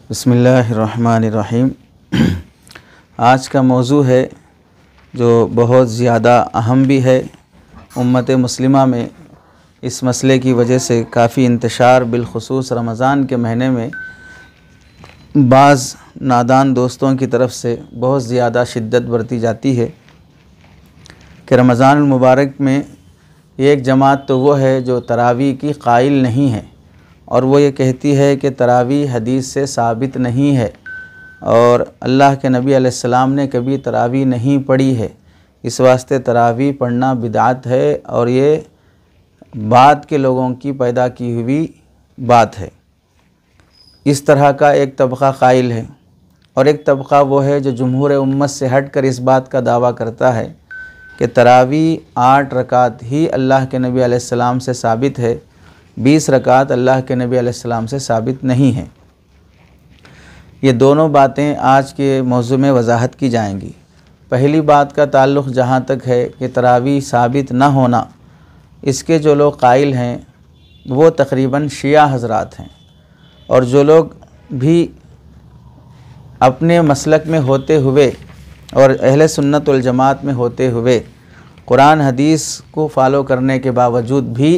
बिस्मिल्लाहिर्रहमानिर्रहीम। आज का मौजू है जो बहुत ज़्यादा अहम भी है। उम्मत मुस्लिमा में इस मसले की वजह से काफ़ी इंतशार, बिलखुसूस रमज़ान के महीने में बाज़ नादान दोस्तों की तरफ से बहुत ज़्यादा शिद्दत बरती जाती है कि रमज़ान मुबारक में एक जमात तो वो है जो तरावी की कायल नहीं है, और वो ये कहती है कि तरावी हदीस से साबित नहीं है और अल्लाह के नबी अलैहिस्सलाम ने कभी तरावी नहीं पढ़ी है। इस वास्ते तरावी पढ़ना बिदअत है और ये बाद के लोगों की पैदा की हुई बात है। इस तरह का एक तबक़ा कायल है, और एक तबक़ा वो है जो जमहूर उम्मत से हट कर इस बात का दावा करता है कि तरावी 8 रकात ही अल्लाह के नबी अलैहिस्सलाम से साबित है, 20 रकात अल्लाह के नबी अलैहिस्सलाम से साबित नहीं है। ये दोनों बातें आज के मौज़ू में वजाहत की जाएंगी। पहली बात का ताल्लुक़ जहाँ तक है कि तरावी साबित ना होना, इसके जो लोग कायल हैं वो तकरीबन शिया हज़रात हैं, और जो लोग भी अपने मसलक में होते हुए और अहले सुन्नत वल जमात में होते हुए कुरान हदीस को फ़ॉलो करने के बावजूद भी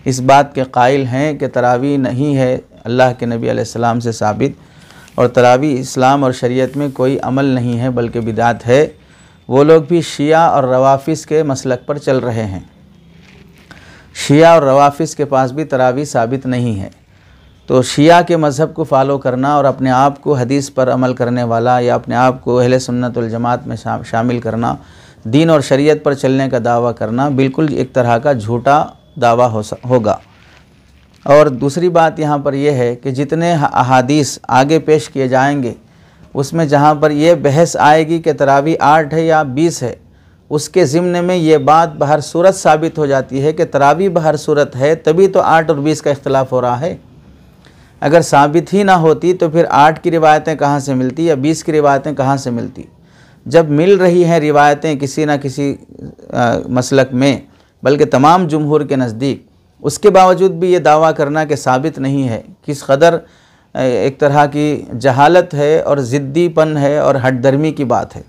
इस बात के कायल हैं कि तरावी नहीं है अल्लाह के नबी अलैहिस्सलाम से साबित, और तरावी इस्लाम और शरीयत में कोई अमल नहीं है बल्कि बिदअत है, वो लोग भी शिया और रवाफ़िज़ के मसलक पर चल रहे हैं। शिया और रवाफ़िज़ के पास भी तरावी साबित नहीं है। तो शिया के मज़हब को फ़ॉलो करना और अपने आप को हदीस पर अमल करने वाला या अपने आप को अहले सुन्नत वल जमात में शामिल करना, दीन और शरीयत पर चलने का दावा करना, बिल्कुल एक तरह का झूठा दावा होगा। और दूसरी बात यहाँ पर यह है कि जितने अहादीस आगे पेश किए जाएंगे उसमें जहाँ पर यह बहस आएगी कि तरावी 8 है या 20 है, उसके ज़िम्न में ये बात बहर सूरत साबित हो जाती है कि तरावी बहर सूरत है, तभी तो 8 और 20 का इख्तिलाफ़ हो रहा है। अगर साबित ही ना होती तो फिर 8 की रिवायतें कहाँ से मिलती या 20 की रिवायतें कहाँ से मिलती। जब मिल रही हैं रिवायतें किसी न किसी मसलक में, बल्कि तमाम जुमहूर के नज़दीक, उसके बावजूद भी ये दावा करना कि साबित नहीं है, किस कदर एक तरह की जहालत है और ज़िद्दीपन है और हटदर्मी की बात है।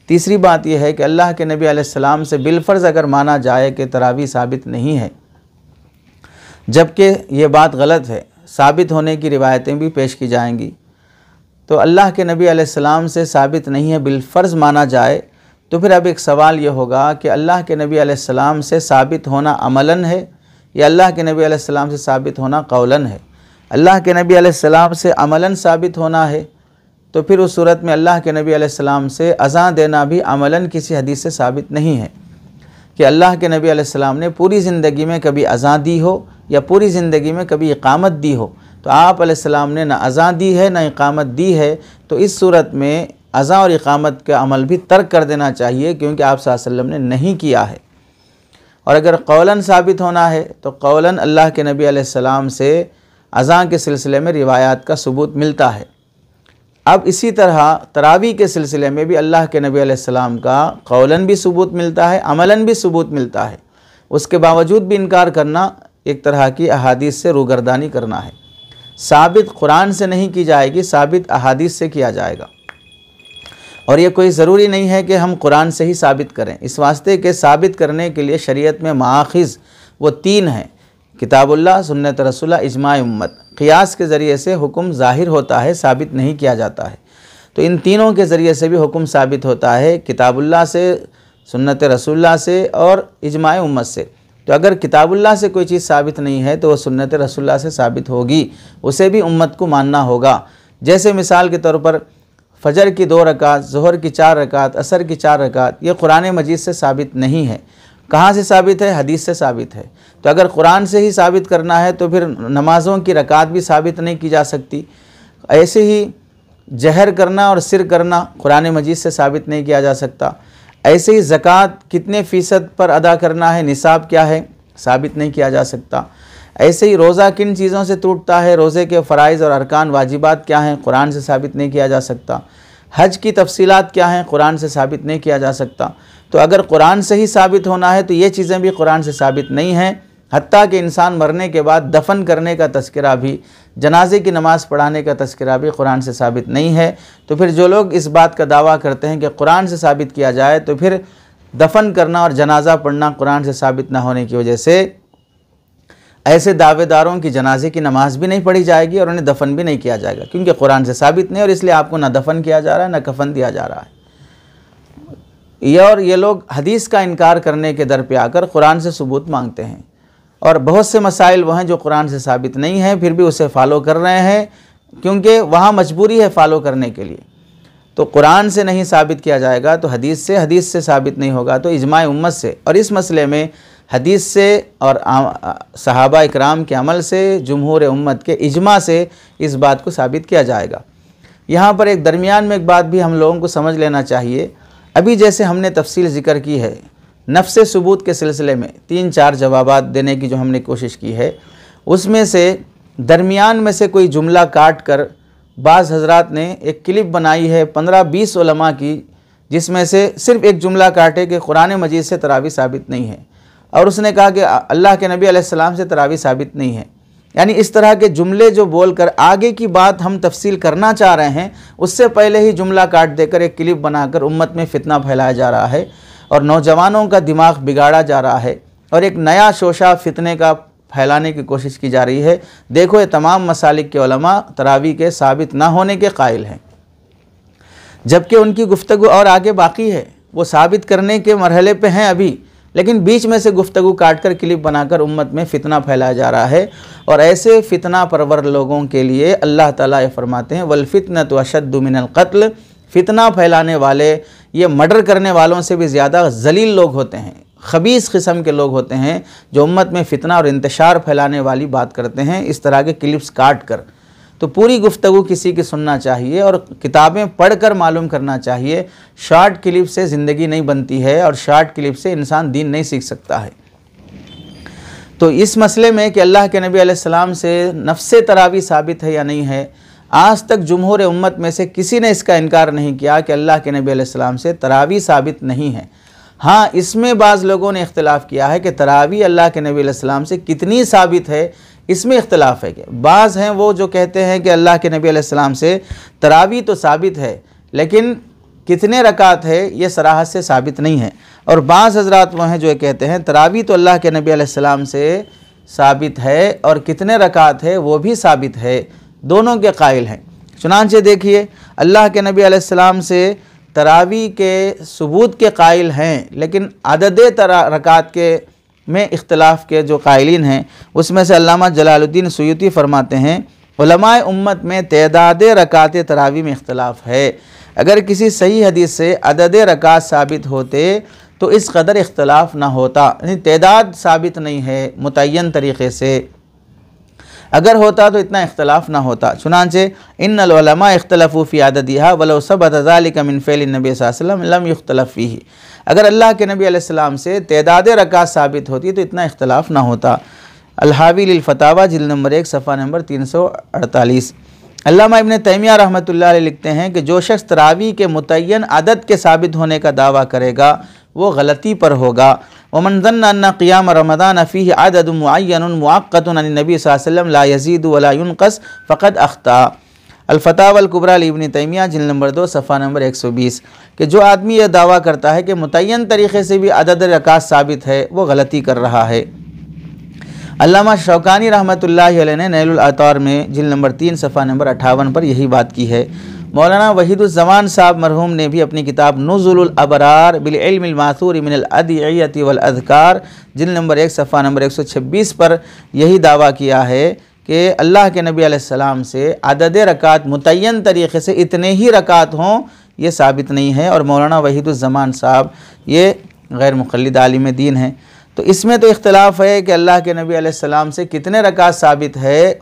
तीसरी बात यह है कि अल्लाह के नबी अलैहिस्सलाम से बिलफ़र्ज़ अगर माना जाए कि तरावी साबित नहीं है, जबकि ये बात गलत है, साबित होने की रिवायतें भी पेश की जाएंगी, तो अल्लाह के नबी अलैहिस्सलाम से साबित नहीं है बिलफ़र्ज़ माना जाए, तो फिर अब एक सवाल ये होगा कि अल्लाह के नबी अलैहिस्सलाम से साबित होना अमलन है या अल्लाह के नबी अलैहिस्सलाम से साबित होना कौलन है। अल्लाह के नबी अलैहिस्सलाम से अमलन साबित होना है तो फिर उस सूरत में अल्लाह के नबी अलैहिस्सलाम से अज़ान देना भी अमलन किसी हदीस से साबित नहीं है कि अल्लाह के नबी अलैहिस्सलाम ने पूरी ज़िंदगी में कभी अज़ान दी हो या पूरी ज़िंदगी में कभी इक़ामत दी हो। तो आप अलैहिस्सलाम ने ना अज़ान दी है ना इक़ामत दी है, तो इस सूरत में अज़ान और इक़ामत का अमल भी तर्क कर देना चाहिए, क्योंकि आप सल्लल्लाहु अलैहि वसल्लम ने नहीं किया है। और अगर कौलन साबित होना है तो कौलन अल्लाह के नबी अलैहिस्सलाम से अज़ान के सिलसिले में रिवायात का सबूत मिलता है। अब इसी तरह तरावी के सिलसिले में भी अल्लाह के नबी अलैहिस्सलाम का कौलन भी सबूत मिलता है, अमलन भी सबूत मिलता है। उसके बावजूद भी इनकार करना एक तरह की अहादीस से रूगर्दानी करना है। साबित कुरान से नहीं की जाएगी, साबित अहादीस से किया जाएगा। और ये कोई ज़रूरी नहीं है कि हम कुरान से ही साबित करें, इस वास्ते के साबित करने के लिए शरीयत में माखिज़ वो 3 हैं: किताबुल्लाह, सुन्नत रसूलुल्लाह, इजमा उम्मत। क़ियास के ज़रिए से हुक्म ज़ाहिर होता है, साबित नहीं किया जाता है। तो इन तीनों के ज़रिए से भी हुक्म साबित होता है, किताबुल्लाह से, सुन्नत रसूलुल्लाह से और इजमा उम्मत से। तो अगर किताबुल्लाह से कोई चीज़ साबित नहीं है तो वह सुन्नत रसूलुल्लाह से साबित होगी, उसे भी उम्मत को मानना होगा। जैसे मिसाल के तौर पर फ़जर की 2 रकात, ज़ोहर की 4 रकात, असर की 4 रकात, ये कुरान मजीद से साबित नहीं है। कहाँ से साबित है? हदीस से साबित है। तो अगर कुरान से ही साबित करना है तो फिर नमाज़ों की रकात भी साबित नहीं की जा सकती। ऐसे ही जहर करना और सिर करना कुरान मजीद से साबित नहीं किया जा सकता। ऐसे ही ज़कात कितने फ़ीसद पर अदा करना है, निसाब क्या है, साबित नहीं किया जा सकता। ऐसे ही रोज़ा किन चीज़ों से टूटता है, रोज़े के फ़राइज़ और अरकान वाजिबात क्या हैं, कुरान से साबित नहीं किया जा सकता। हज की तफसीलात क्या हैं, कुरान से साबित नहीं किया जा सकता। तो अगर कुरान से ही साबित होना है तो ये चीज़ें भी कुरान से साबित नहीं हैं, हत्ता कि इंसान मरने के बाद दफन करने का तज़किरा भी, जनाजे की नमाज़ पढ़ाने का तज़किरा भी कुरान से साबित नहीं है। तो फिर जो लोग इस बात का दावा करते हैं कि कुरान से साबित किया जाए, तो फिर दफन करना और जनाजा पढ़ना कुरान से साबित ना होने की वजह से ऐसे दावेदारों की जनाजे की नमाज़ भी नहीं पढ़ी जाएगी और उन्हें दफन भी नहीं किया जाएगा, क्योंकि कुरान से साबित नहीं, और इसलिए आपको ना दफन किया जा रहा है ना कफन दिया जा रहा है। ये लोग हदीस का इनकार करने के दर पे आकर कुरान से सबूत मांगते हैं, और बहुत से मसाइल वो हैं जो कुरान से साबित नहीं हैं, फिर भी उसे फॉलो कर रहे हैं, क्योंकि वहाँ मजबूरी है फॉलो करने के लिए। तो कुरान से नहीं साबित किया जाएगा तो हदीस से साबित नहीं होगा तो इजमाए उम्मत से, और इस मसले में हदीस से और सहाबा इकराम के अमल से, जुमहूर उम्मत के इजमा से इस बात को साबित किया जाएगा। यहाँ पर एक दरमियान में एक बात भी हम लोगों को समझ लेना चाहिए। अभी जैसे हमने तफसील ज़िक्र की है, नफ्स सबूत के सिलसिले में 3-4 जवाबात देने की जो हमने कोशिश की है, उसमें से दरमियान में से कोई जुमला काट कर बाज़ हज़रात ने एक क्लिप बनाई है 15-20 उलमा की, जिसमें से सिर्फ़ एक जुमला काटे कि कुरान मजीद से तरावी साबित नहीं है, और उसने कहा कि अल्लाह के नबी अलैहिस्सलाम से तरावी साबित नहीं है। यानी इस तरह के जुमले जो बोलकर आगे की बात हम तफसील करना चाह रहे हैं, उससे पहले ही जुमला काट देकर एक क्लिप बनाकर उम्मत में फितना फैलाया जा रहा है और नौजवानों का दिमाग बिगाड़ा जा रहा है, और एक नया शोशा फितने का फैलाने की कोशिश की जा रही है। देखो, ये तमाम मसालिक के उलमा तरावी के साबित ना होने के कायल हैं, जबकि उनकी गुफ्तगू और आगे बाकी है, वो साबित करने के मरहले पे हैं अभी, लेकिन बीच में से गुफ्तगू काट कर क्लिप बनाकर उम्मत में फितना फैलाया जा रहा है। और ऐसे फितना परवर लोगों के लिए अल्लाह ताला ये फरमाते हैं, वल फितनतु अशद्दु मिनल क़त्ल, फितना फैलाने वाले ये मर्डर करने वालों से भी ज़्यादा जलील लोग होते हैं, खबीस किस्म के लोग होते हैं, जो उम्मत में फितना और इंतशार फैलाने वाली बात करते हैं इस तरह के क्लिप्स काट कर। तो पूरी गुफ्तगू किसी की सुनना चाहिए और किताबें पढ़कर मालूम करना चाहिए। शॉर्ट क्लिप से ज़िंदगी नहीं बनती है और शॉर्ट क्लिप से इंसान दीन नहीं सीख सकता है। तो इस मसले में कि अल्लाह के नबी अलैहिस्सलाम से नफ्स तरावी साबित है या नहीं है, आज तक जुमहूर उम्मत में से किसी ने इसका इनकार नहीं किया कि अल्लाह के नबी अलैहिस्सलाम से तरावी साबित नहीं है। हाँ, इसमें बाज़ लोगों ने इख्तिलाफ़ किया है कि तरावी अल्लाह के नबी अलैहिस्सलाम से कितनी साबित है, इसमें इख्तिलाफ़ है। कि बाज़ हैं वो जो कहते हैं कि अल्लाह के नबी अलैहिस्सलाम से तरावी तो साबित है, लेकिन कितने रकात है ये सराहत से साबित नहीं है। और बाज़ हज़रात वो हैं जो कहते हैं तरावी तो अल्लाह के नबी अलैहिस्सलाम से साबित है और कितने रकात है वो भी साबित है, दोनों के कायल हैं। चुनांचे देखिए, अल्लाह के नबी अलैहिस्सलाम से तरावी के सबूत के कायल हैं, लेकिन अदद रकात के में इख्तिलाफ़ के जो कायलीन हैं उसमें से अल्लामा जलालुद्दीन सुयूती फरमाते हैं, उलमाए उम्मत में तदाद रकात तरावी में इख्तिलाफ़ है। अगर किसी सही हदीस से अदद रकात साबित होते तो इस कदर इख्तिलाफ़ ना होता, यानी तदाद साबित नहीं है मुतय्यन तरीक़े से, अगर होता तो इतना इख्तिलाफ़ ना होता। चुनांचे इन्नल उलमा इख्तलफ़ू फ़ी अददिहा वलौ सबत ज़ालिका मिन फ़िअलिन नबी सल्लल्लाहु अलैहि वसल्लम लम युख्तलफ़ फ़ीही। अगर अल्लाह के नबी अलैहिस्सलाम से तदाद रकात साबित होती तो इतना इख्तिलाफ़ ना होता। अल-हावी लिल फतावा जिल्द नंबर 1 सफ़ा नंबर 348। अल्लामा इब्न तैमिया रहमतुल्लाह अलैह लिखते हैं कि जो शख्स तरावी के मुतय्यन अदद के साबित होने का दावा करेगा वो गलती पर होगा। वमन ज़न्ना अन्ना क़ियाम रमज़ान फ़ीही अददुन मुअय्यनुन मुअक्क़तुन अन नबी सल्लल्लाहु अलैहि वसल्लम ला यज़ीदु वला युनक़स फ़क़द अख़्ता। अल-फ़तावा अल-कुबरा इब्न तैमिया जिल्द नंबर 2 सफ़ा नंबर 120 कि जो आदमी यह दावा करता है कि मुतय्यन तरीक़े से भी अदद रकात साबित है वो गलती कर रहा है। अल्लामा शौकानी रहमतुल्लाहि अलैह ने नैलुल अतार में जिल्द नंबर 3 सफ़ा नंबर 58 पर यही बात की है। मौलाना वहीदुज़्ज़मान साहब मरहूम ने भी अपनी किताब नुज़ुलुल अबरार बिल इल्मिल मासूर मिनल अदियति वल अज़कार जिल्द नंबर 1 सफ़ा नंबर 126 पर यही दावा किया है कि अल्लाह के नबी अलैहिस्सलाम से अदद रकात मुतय्यन तरीक़े से इतने ही रकात हों ये साबित नहीं है। और मौलाना वहीदुज़्ज़मान साहब ये गैर मुक़ल्लिद आलिम दीन हैं। तो इसमें तो इख्तिलाफ़ है कि अल्लाह के नबी अलैहिस्सलाम से कितने रकात साबित है,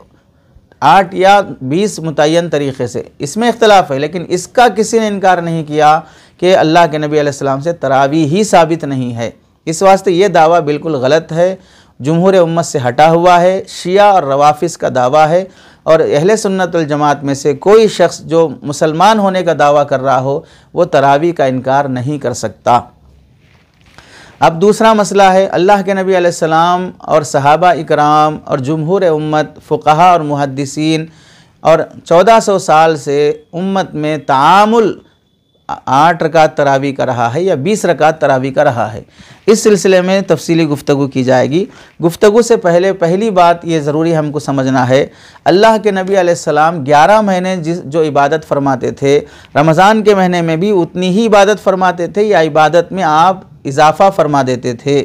8 या 20 मुतय्यन तरीक़े से, इसमें इख्तिलाफ़ है। लेकिन इसका किसी ने इनकार नहीं किया कि अल्लाह के नबी अलैहिस्सलाम से तरावी ही साबित नहीं है। इस वास्ते ये दावा बिल्कुल गलत है, जुमहूर उम्मत से हटा हुआ है, शिया और रवाफ़िज़ का दावा है। और अहले सुन्नत वल जमात में से कोई शख्स जो मुसलमान होने का दावा कर रहा हो वो तरावी का इनकार नहीं कर सकता। अब दूसरा मसला है, अल्लाह के नबी अलैहिस्सलाम और सहाबा इकराम और जुमहूर उम्मत फ़ुक़हा और मुहद्दिसीन और 1400 साल से उम्मत में तामुल 8 रकात तरावी का रहा है या 20 रकात तरावी का रहा है। इस सिलसिले में तफसीली गुफ्तगू की जाएगी। गुफ्तगू से पहले पहली बात ये ज़रूरी हमको समझना है, अल्लाह के नबी अलैहिस्सलाम 11 महीने जो इबादत फरमाते थे, रमज़ान के महीने में भी उतनी ही इबादत फरमाते थे या इबादत में आप इजाफ़ा फरमा देते थे?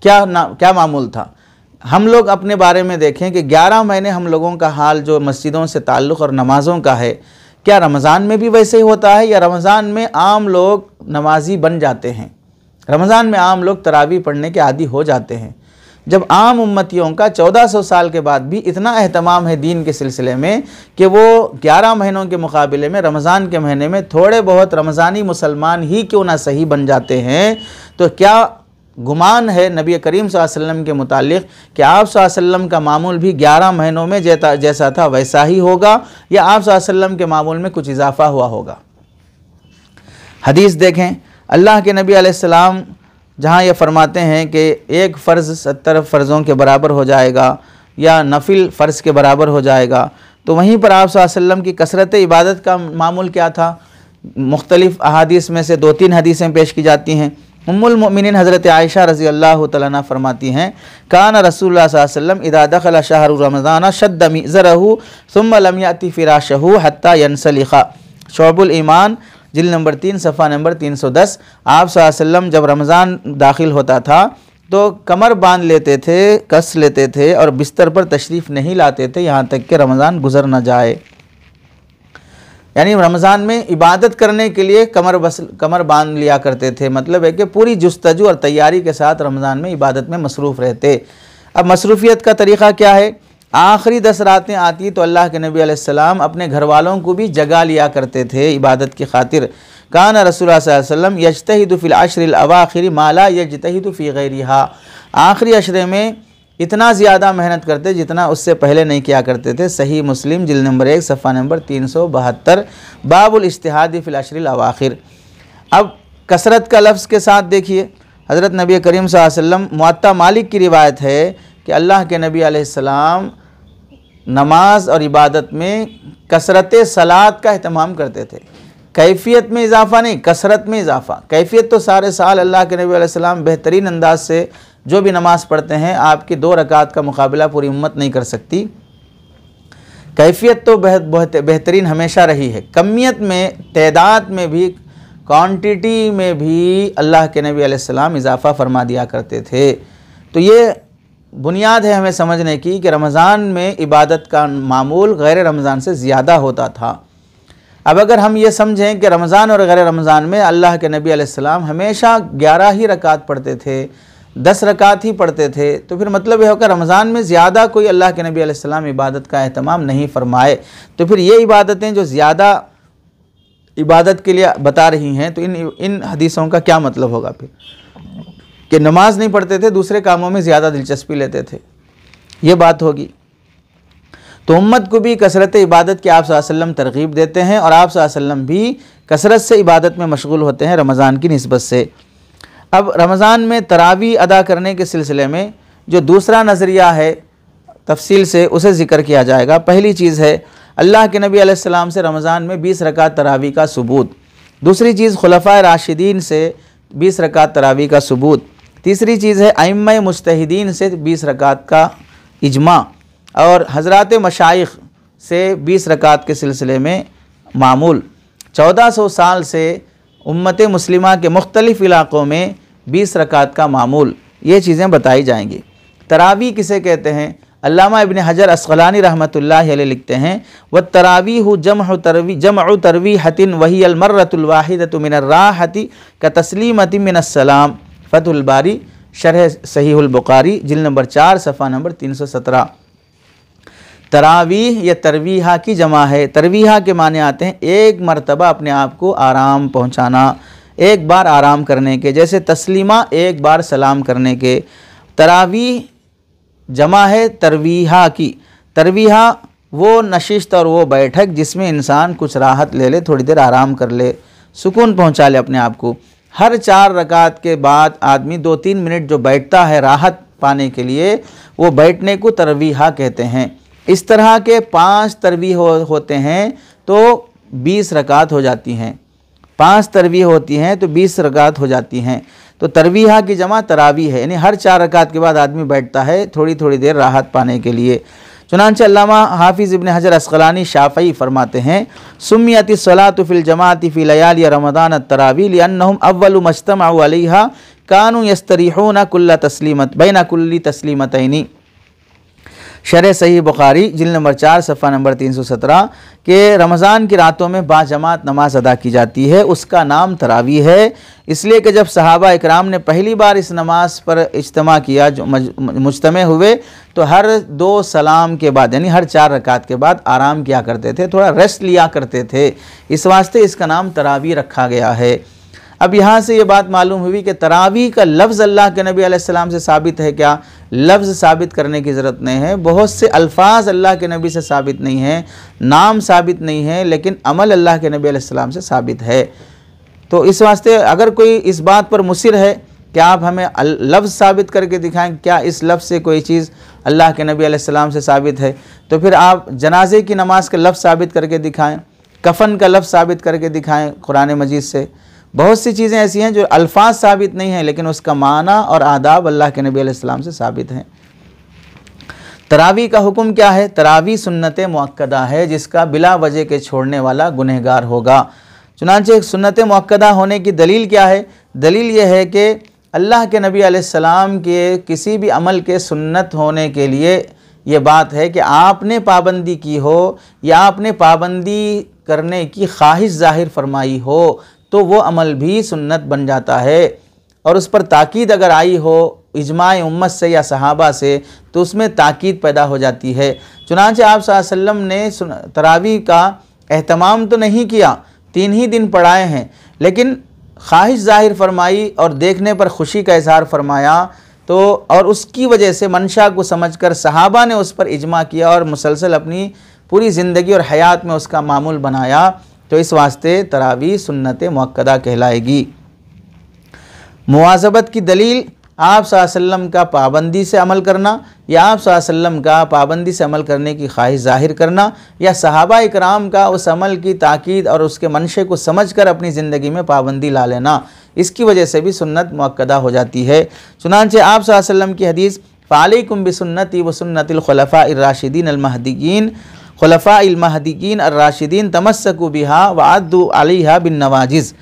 क्या मामूल था? हम लोग अपने बारे में देखें कि 11 महीने हम लोगों का हाल जो मस्जिदों से ताल्लुक़ और नमाज़ों का है, क्या रमज़ान में भी वैसे ही होता है या रमज़ान में आम लोग नमाजी बन जाते हैं? रमज़ान में आम लोग तरावी पढ़ने के आदी हो जाते हैं। जब आम उम्मतियों का 1400 साल के बाद भी इतना एहतमाम है दीन के सिलसिले में कि वो 11 महीनों के मुकाबले में रमज़ान के महीने में थोड़े बहुत रमज़ानी मुसलमान ही क्यों ना सही बन जाते हैं, तो क्या गुमान है नबी करीम सल्लल्लाहु अलैहि वसल्लम के मुतालिक कि आप सल्लल्लाहु अलैहि वसल्लम का मामूल भी 11 महीनों में जैसा था वैसा ही होगा या आप सल्लल्लाहु अलैहि वसल्लम के मामूल में कुछ इजाफा हुआ होगा? हदीस देखें, अल्लाह के नबी अलैहिस्सलाम जहाँ ये फरमाते हैं कि एक फ़र्ज़ 70 फ़र्ज़ों के बराबर हो जाएगा या नफिल फ़र्ज़ के बराबर हो जाएगा, तो वहीं पर आप सल्लल्लाहु अलैहि वसल्लम की कसरत इबादत का मामूल क्या था? मुख्तलिफ़ अहादीस में से 2-3 हदीसें पेश की जाती हैं। उम्मुल मोमिनीन हज़रत आयशा रज़ी अल्लाह तआला अन्हा फरमाती हैं, कान रसूलुल्लाह सल्लल्लाहु अलैहि वसल्लम इदा दखल शहरु रमज़ान शद्द मिज़रहु सुम्मा लम याति फ़िराशहु हत्ता यनसलिखा। शुअबुल ईमान जिल्द नंबर 3 सफ़ा नंबर 310। आप सल्लल्लाहु अलैहि वसल्लम जब रमज़ान दाखिल होता था तो कमर बांध लेते थे, कस लेते थे और बिस्तर पर तशरीफ़ नहीं लाते थे यहाँ तक कि रमज़ान गुजर न जाए। यानी रमज़ान में इबादत करने के लिए कमर बांध लिया करते थे, मतलब है कि पूरी जुस्तजू और तैयारी के साथ रमज़ान में इबादत में मसरूफ़ रहते। अब मसरूफ़ियत का तरीक़ा क्या है? आखिरी 10 रातें आती तो अल्लाह के नबी अलैहिस्सलाम अपने घर वालों को भी जगा लिया करते थे इबादत की खातिर। कान रसूलुल्लाह सल्लल्लाहु अलैहि वसल्लम यज्तहिदु फ़िल अश्रिल अवाखिर मा ला यज्तहिदु फ़ी गैरिहा। आखिरी अशरे में इतना ज़्यादा मेहनत करते जितना उससे पहले नहीं किया करते थे। सही मुस्लिम जिल्द नंबर 1 सफ़ा नंबर 372 बाबुल इज्तिहाद फ़िल अश्रिल अवाखिर। अब कसरत का लफ्ज़ के साथ देखिए, हज़रत नबी करीम सल्लल्लाहु अलैहि वसल्लम मुअत्ता मालिक की रिवायत है कि अल्लाह के नबी अलैहिस्सलाम नमाज और इबादत में कसरत सलात का अहतमाम करते थे। कैफियत में इजाफ़ा नहीं, कसरत में इजाफ़ा। कैफियत तो सारे साल अल्लाह के नबी अलैहिस्सलाम बेहतरीन अंदाज से जो भी नमाज़ पढ़ते हैं, आपकी 2 रकात का मुकाबला पूरी उम्मत नहीं कर सकती। कैफियत तो बहुत बेहतरीन हमेशा रही है। कमियत में, तादाद में भी, क्वांटिटी में भी अल्लाह के नबी अलैहिस्सलाम इजाफ़ा फरमा दिया करते थे। तो ये बुनियाद है हमें समझने की कि रमज़ान में इबादत का मामूल गैर रमज़ान से ज़्यादा होता था। अब अगर हम ये समझें कि रमज़ान और गैर रमज़ान में अल्लाह के नबी अलैहिस्सलाम हमेशा 11 ही रकात पढ़ते थे, 10 रकात ही पढ़ते थे, तो फिर मतलब यह होगा रमज़ान में ज़्यादा कोई अल्लाह के नबी अलैहिस्सलाम इबादत का एहतमाम नहीं फरमाए। तो फिर ये इबादतें जो ज़्यादा इबादत के लिए बता रही हैं, तो इन हदीसों का क्या मतलब होगा फिर कि नमाज नहीं पढ़ते थे, दूसरे कामों में ज़्यादा दिलचस्पी लेते थे, ये बात होगी। तो उम्मत को भी कसरत इबादत की आप सल्लल्लाहु अलैहि वसल्लम तरगीब देते हैं और आप सल्लल्लाहु अलैहि वसल्लम भी कसरत से इबादत में मशगूल होते हैं रमज़ान की निस्बत से। अब रमज़ान में तरावी अदा करने के सिलसिले में जो दूसरा नज़रिया है तफसील से उसे ज़िक्र किया जाएगा। पहली चीज़ है अल्लाह के नबी अलैहिस्सलाम से रमज़ान में 20 रकात तरावी का सबूत। दूसरी चीज़ खुलफ़ाए राशिदीन से 20 रकात तरावी का सबूत। तीसरी चीज़ है अइम्मा मुज्तहिदीन से 20 रकात का इजमा और हज़रात मशाइख से 20 रकात के सिलसिले में मामूल। 1400 साल से उम्मत मुस्लिमा के मुख्तलिफ़ इलाक़ों में 20 रकात का मामूल, ये चीज़ें बताई जाएंगी। तरावी किसे कहते हैं? अल्लामा इब्न हजर अस्क़लानी रहमतुल्लाहि अलैह लिखते हैं, व तरावीहु जमअ तरवीहतिन वही अलमर्रतुल वाहिदतु मिनर राहति का तस्लीमति मिनस सलाम। फ़तहुल बारी शरह सहीहुल बुखारी जिल्द नंबर 4 सफ़ा नंबर 317। तरावीह या तरवीहा की जमा है। तरवीहा के माने आते हैं एक मरतबा अपने आप को आराम पहुँचाना, एक बार आराम करने के, जैसे तस्लीमा एक बार सलाम करने के। तरावीह जमा है तरवीहा की। तरवीहा वो नशिस्त और वो बैठक जिसमें इंसान कुछ राहत ले ले, थोड़ी देर आराम कर ले, सुकून पहुँचा ले अपने आप को। हर 4 रकात के बाद आदमी 2-3 मिनट जो बैठता है राहत पाने के लिए, वो बैठने को तरवीहा कहते हैं। इस तरह के 5 तरवीह होते हैं तो 20 रकात हो जाती हैं। 5 तरवीह होती हैं तो 20 रकात हो जाती हैं। तो तरवीहा की जमा तरावी है, यानी हर 4 रकात के बाद आदमी बैठता है थोड़ी थोड़ी देर राहत पाने के लिए। चुनांचे अल्लामा हाफिज़ इब्न हजर अस्क़लानी शाफ़ई फरमाते हैं, सुम्मियति सलातु फिल जमाअति फ़ी लयाली रमज़ान अत-तरावी लिअन्नहुम अव्वलु मज्तमअू अलैहा कानू यस्तरीहूना कुल्ल तस्लीमत बैन कुल्ली तस्लीमतैनी। शरह सही बुखारी जिल्द नंबर 4 सफ़ा नंबर 317 के रमज़ान की रातों में बाजमात नमाज अदा की जाती है, उसका नाम तरावी है। इसलिए कि जब सहाबा इकराम ने पहली बार इस नमाज पर इज्तिमा किया, जो मुज्तमे हुए, तो हर 2 सलाम के बाद यानी हर 4 रकात के बाद आराम किया करते थे, थोड़ा रेस्ट लिया करते थे। इस वास्ते इसका नाम तरावी रखा गया है। अब यहाँ से ये बात मालूम हुई कि तरावी का लफ्ज़ अल्लाह के नबी अलैहिस्सलाम से साबित है क्या? लफ्ज़ साबित करने की ज़रूरत नहीं है। बहुत से अल्फाज अल्लाह के नबी से साबित नहीं है, नाम साबित नहीं है, लेकिन अमल अल्लाह के नबी अलैहिस्सलाम से साबित है। तो इस वास्ते अगर कोई इस बात पर मुसिर है कि आप हमें लफ्ज़ साबित करके दिखाएं, क्या इस लफ्ज़ से कोई चीज़ अल्लाह के नबी अलैहिस्सलाम से साबित है, तो फिर आप जनाजे की नमाज का लफ्ज़ साबित करके दिखाएं, कफ़न का लफ्ज़ साबित करके दिखाएं कुरान मजीद से। बहुत सी चीज़ें ऐसी हैं जो अल्फाज साबित नहीं हैं, लेकिन उसका माना और आदाब अल्लाह के नबी अलैहिस्सलाम से साबित हैं। तरावी का हुक्म क्या है? तरावी सुन्नत मुअक्कदा है, जिसका बिला वजह के छोड़ने वाला गुनहगार होगा। चुनांचे सुन्नत मुअक्कदा होने की दलील क्या है? दलील यह है कि अल्लाह के नबी अलैहिस्सलाम के किसी भी अमल के सुन्नत होने के लिए ये बात है कि आपने पाबंदी की हो या आपने पाबंदी करने की ख्वाहिश ज़ाहिर फरमाई हो, तो वो अमल भी सुन्नत बन जाता है। और उस पर ताकीद अगर आई हो इजमाए उम्मत से या सहाबा से, तो उसमें ताकीद पैदा हो जाती है। चुनांचे आप सल्लल्लाहु अलैहि वसल्लम ने तरावी का एहतमाम तो नहीं किया, 3 ही दिन पढ़ाए हैं, लेकिन ख्वाहिश ज़ाहिर फरमाई और देखने पर खुशी का इजहार फरमाया, तो और उसकी वजह से मंशा को समझकर सहाबा ने उस पर इजमा किया और मुसलसल अपनी पूरी ज़िंदगी और हयात में उसका मामूल बनाया, तो इस वास्ते तरावी सुन्नत मुअक्कदा कहलाएगी। मुवाज़बत की दलील आप सल्लल्लाहु अलैहि वसल्लम का पाबंदी से अमल करना, या आप सल्लल्लाहु अलैहि वसल्लम का पाबंदी से अमल करने की ख्वाहिश ज़ाहिर करना, या सहाबा इकराम का उस अमल की ताकीद और उसके मंशे को समझकर अपनी ज़िंदगी में पाबंदी ला लेना, इसकी वजह से भी सुन्नत मुअक्कदा हो जाती है। चुनांचे आप सल्लल्लाहु अलैहि वसल्लम की हदीस फ़अलैकुम बिसुन्नती व सुन्नतिल खुलफ़ाइर राशिदीन अल महदीयीन खुलफ़ाइल महदीयीन अर राशिदीन तमस्सकू बिहा व अद्दू अलैहा बिन नवाजिज़।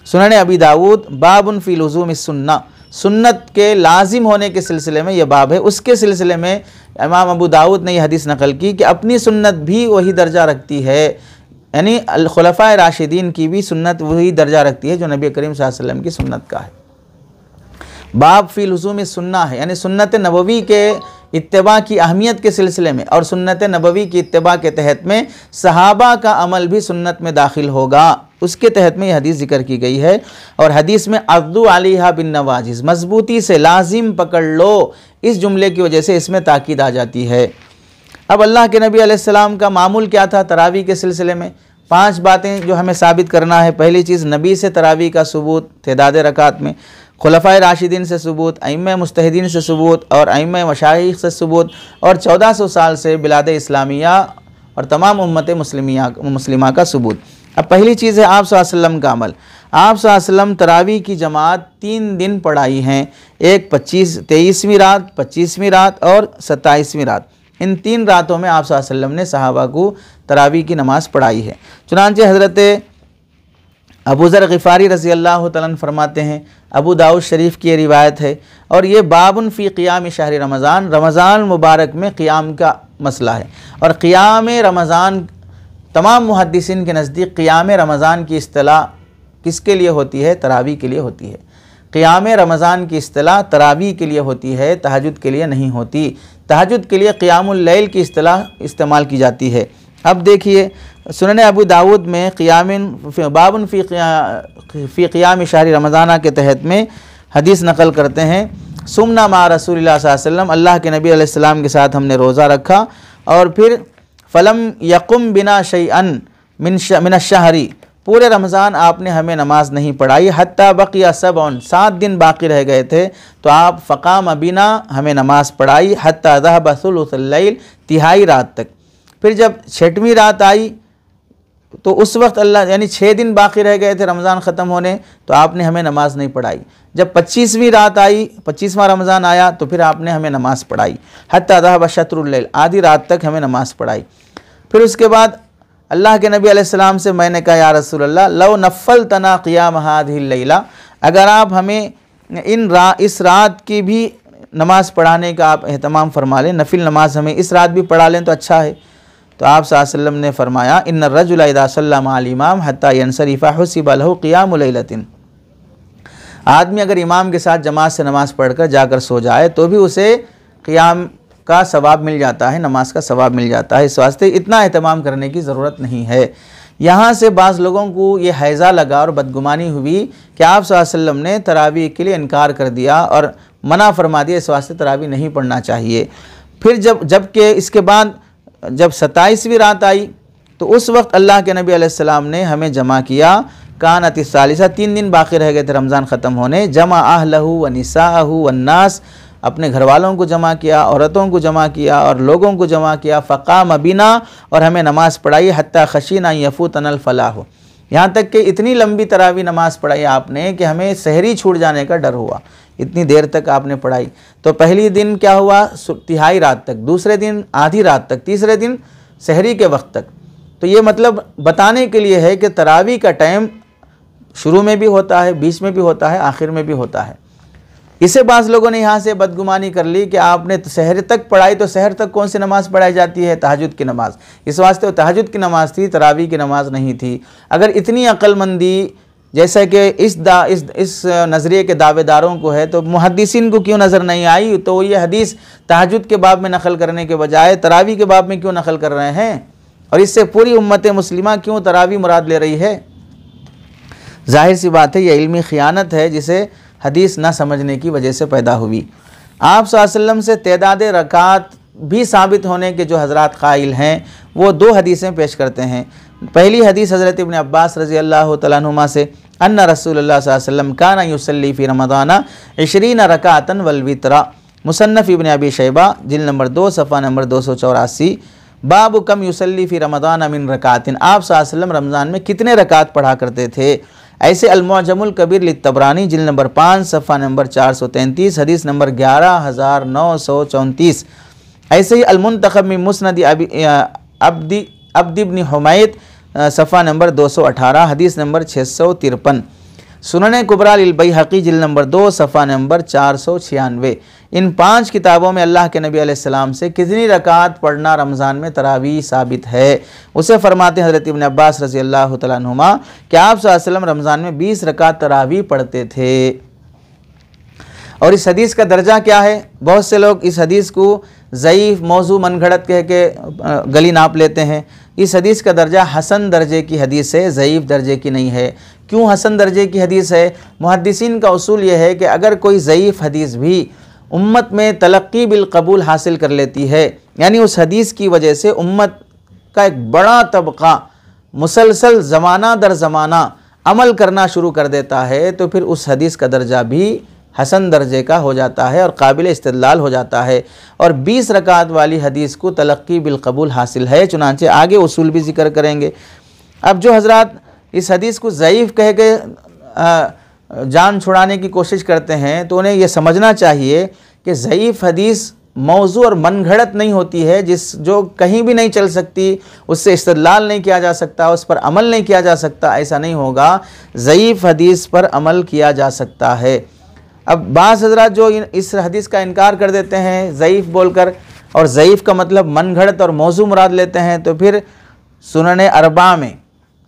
सुनन अबी दाऊद बाबुन फ़ी लुज़ूमिस सुन्ना, सुन्नत के लाजिम होने के सिलसिले में यह बाब है। उसके सिलसिले में इमाम अबू दाऊद ने यह हदीस नकल की कि अपनी सुन्नत भी वही दर्जा रखती है, यानी खुलफ़ाए राशिदीन की भी सुन्नत वही दर्जा रखती है जो नबी करीम सल्लल्लाहु अलैहि वसल्लम की सुन्नत का है। बाब फ़ी लुज़ूमिस सुन्ना है, यानी सुन्नत नबवी के इत्तिबा की अहमियत के सिलसिले में, और सुन्नत नबवी की इत्तिबा के तहत में सहाबा का अमल भी सुन्नत में दाखिल होगा, उसके तहत में यह हदीस जिक्र की गई है। और हदीस में अद्दू अलैहा बिन नवाजिज़, मजबूती से लाजिम पकड़ लो, इस जुमले की वजह से इसमें ताकीद आ जाती है। अब अल्लाह के नबी अलैहिस्सलाम का मामूल क्या था तरावी के सिलसिले में? 5 बातें जो हमें साबित करना है। पहली चीज़, नबी से तरावी का सबूत तेदाद रकात में, खुलफ़ाए राशिदीन से सबूत, अइम्मा मुस्तहिदीन से सबूत, और अइम्मा मशाइख से सबूत, और 1400 साल से बिलाद इस्लामिया और तमाम उम्मत मुस्लिमा का सबूत। अब पहली चीज़ है आप सल्लल्लाहु अलैहि वसल्लम का अमल। आप सल्लल्लाहु अलैहि वसल्लम तरावी की जमात 3 दिन पढ़ाई हैं, एक 23वीं रात, 25वीं रात और 27वीं रात। इन 3 रातों में आप सल्लल्लाहु अलैहि वसल्लम ने सहाबा को तरावी की नमाज़ पढ़ाई है। चुनांचे हज़रत अबू ज़र ग़िफ़ारी रज़ी अल्लाह तआला अन्हु फरमाते हैं, अबू दाऊद शरीफ की ये रिवायत है, और ये बाबुन फ़ी क़ियाम शहर रमज़ान, रमज़ान मुबारक में क़ियाम का मसला है। और क़ियाम रमज़ान तमाम मुहद्दिसीन के नज़दीक क़ियाम रमज़ान की इस्तिलाह किसके लिए होती है? तरावी के लिए होती है। क़ियाम रमज़ान की इस्तिलाह तरावी के लिए होती है, तहज्जुद के लिए नहीं होती। तहज्जुद के लिए क़ियामुल लैल की इस्तिलाह इस्तेमाल की जाती है। अब देखिए सुनन अबू दाऊद में बाबुन फ़ी क़ियाम शहर रमज़ाना के तहत में हदीस नकल करते हैं, सुमना मा रसूलिल्लाह सल्लल्लाहु अलैहि वसल्लम, अल्लाह के नबी अलैहिस्सलाम के साथ हमने रोज़ा रखा, और फिर फ़लम यकुम बिना शैअन मिन अश-शहरी, पूरे रमज़ान आपने हमें नमाज नहीं पढ़ाई, हत्ता बक़िया सबउन 7 दिन बाकी रह गए थे तो आप फ़क़ाम बिना हमें नमाज पढ़ाई, हत्ता ज़हब सुलुसुल लैल तिहाई रात तक। फिर जब 6वीं रात आई तो उस वक्त अल्लाह, यानी 6 दिन बाकी रह गए थे रमज़ान ख़त्म होने, तो आपने हमें नमाज नहीं पढ़ाई। जब 25वीं रात आई, 25वां रमज़ान आया तो फिर आपने हमें नमाज पढ़ाई, हत्ता ज़हब शत्रुल लैल, आधी रात तक हमें नमाज पढ़ाई। फिर उसके बाद अल्लाह के नबी अलैहिस्सलाम से मैंने कहा, या रसूल अल्लाह लव नफ़ल तना क़ियाम हादिहिल लैला, अगर आप हमें इस रात की भी नमाज पढ़ाने का आप एहतमाम फरमा लें, नफिल नमाज हमें इस रात भी पढ़ा लें तो अच्छा है। तो आप सल्लल्लाहु अलैहि वसल्लम ने फरमाया, इन्ना रजुला इज़ा सल्ला मअल इमाम हत्ता यनसरिफ़ा हुसिब लहु क़ियामु लैलतिन, आदमी अगर इमाम के साथ जमात से नमाज पढ़कर जाकर सो जाए तो भी उसे क़ियाम का सवाब मिल जाता है, नमाज का सवाब मिल जाता है। इस वास्ते इतना एहतमाम करने की ज़रूरत नहीं है। यहाँ से बाज़ लोगों को ये हैज़ा लगा और बदगुमानी हुई कि आप सल्लल्लाहु अलैहि वसल्लम ने तरावी के लिए इनकार कर दिया और मना फरमा दिया, इस वास्ते तरावी नहीं पढ़ना चाहिए। फिर जबकि इसके बाद जब 27वीं रात आई तो उस वक्त अल्लाह के नबी अलैहिस्सलाम ने हमें जमा किया, कानत सालिसा, 3 दिन बाकी रह गए थे रमज़ान ख़त्म होने, जमा अहलहु व निसाअहु वन्नास, अपने घर वालों को जमा किया, औरतों को जमा किया और लोगों को जमा किया, फ़क़ाम बिना, और हमें नमाज़ पढ़ाई, हत्ता खशीना यफूतनल फलाह, यहाँ तक कि इतनी लंबी तरावी नमाज़ पढ़ाई आपने कि हमें सहरी छूट जाने का डर हुआ, इतनी देर तक आपने पढ़ाई। तो पहली दिन क्या हुआ, तिहाई रात तक, दूसरे दिन आधी रात तक, तीसरे दिन सहरी के वक्त तक। तो ये मतलब बताने के लिए है कि तरावी का टाइम शुरू में भी होता है, बीच में भी होता है, आखिर में भी होता है। इसे बाज़ लोगों ने यहाँ से बदगुमानी कर ली कि आपने सहर तक पढ़ाई, तो सहर तक कौन सी नमाज़ पढ़ाई जाती है, तहज्जुद की नमाज़। इस वास्ते वो तहज्जुद की नमाज़ थी, तरावी की नमाज़ नहीं थी। अगर इतनी अक्लमंदी जैसा कि इस नज़रिए के दावेदारों को है तो मुहद्दिसीन को क्यों नज़र नहीं आई, तो ये हदीस तहज्जुद के बाब में नकल करने के बजाय तरावी के बाब में क्यों नकल कर रहे हैं, और इससे पूरी उम्मत मुस्लिमा क्यों तरावी मुराद ले रही है। जाहिर सी बात है ये इल्मी खियानत है जिसे हदीस ना समझने की वजह से पैदा हुई। आप सल्लल्लाहु अलैहि वसल्लम से तदाद रकात भी साबित होने के जो हज़रात कायल हैं वो 2 हदीसें पेश करते हैं। पहली हदीस हज़रत इब्न अब्बास रज़ी अल्लाह तआला अन्हुमा से, अन्ना रसूलुल्लाह सल्लल्लाहु अलैहि वसल्लम काना युसल्ली फ़ी रमज़ाना 20 रकातन वल वित्रा, मुसन्नफ़ इब्न अबी शैबा जिल्द नंबर 2 सफ़ा नंबर 284, बाब कम युसल्ली फ़ी रमज़ान मिन रकातिन, आप सल्लल्लाहु अलैहि वसल्लम रमज़ान में कितने रकात पढ़ा करते थे। ऐसे अल-मुअजमुल कबीर लित्तबरानी जिल्द नंबर 5 सफ़ा नंबर 433 हदीस नंबर 11934। ऐसे ही अल-मुंतखब मिन मुस्नद अब्द इब्न हुमैद सफ़ा नंबर 218 हदीस नंबर 653। सुनन कुबरा लिल बैहक़ी जिल्द नंबर 2 सफ़ा नंबर 496। इन 5 किताबों में अल्लाह के नबी अलैहिस्सलाम से कितनी रकात पढ़ना रमज़ान में तरावी साबित है। उसे फरमाते हैं हज़रत इब्न अब्बास रज़ी अल्लाह तआला अन्हुमा कि आप सल्लल्लाहु अलैहि वसल्लम रमज़ान में 20 रकात तरावी पढ़ते थे। और इस हदीस का दर्जा क्या है, बहुत से लोग इस हदीस को ज़ईफ़ मौजू मनगढ़ंत कह के गली नाप लेते हैं। इस हदीस का दर्जा हसन दर्जे की हदीस है, ज़ईफ़ दर्जे की नहीं है। क्यों हसन दर्जे की हदीस है, मुहद्दिसीन का उसूल यह है कि अगर कोई ज़ईफ़ हदीस भी उम्मत में तलक्की बिल कबूल हासिल कर लेती है, यानी उस हदीस की वजह से उम्मत का एक बड़ा तबका मुसलसल ज़माना दर ज़माना अमल करना शुरू कर देता है, तो फिर उस हदीस का दर्जा भी हसन दर्जे का हो जाता है और काबिल इस्तिदलाल हो जाता है। और 20 रकात वाली हदीस को तलक्की बिल कबूल हासिल है, चुनांचे आगे उसूल भी जिक्र करेंगे। अब जो हजरात इस हदीस को ज़ईफ़ कह के जान छुड़ाने की कोशिश करते हैं तो उन्हें यह समझना चाहिए कि ज़ईफ़ हदीस मौजू और मनगढ़ंत नहीं होती है, जो कहीं भी नहीं चल सकती, उससे इस्तिदलाल नहीं किया जा सकता, उस पर अमल नहीं किया जा सकता, ऐसा नहीं होगा। ज़ईफ़ हदीस पर अमल किया जा सकता है। अब बाज़ हज़रात जो इस हदीस का इनकार कर देते हैं ज़ईफ़ बोलकर, और ज़ईफ़ का मतलब मनगढ़ंत और मौजू मुराद लेते हैं, तो फिर सुनन अरबा में,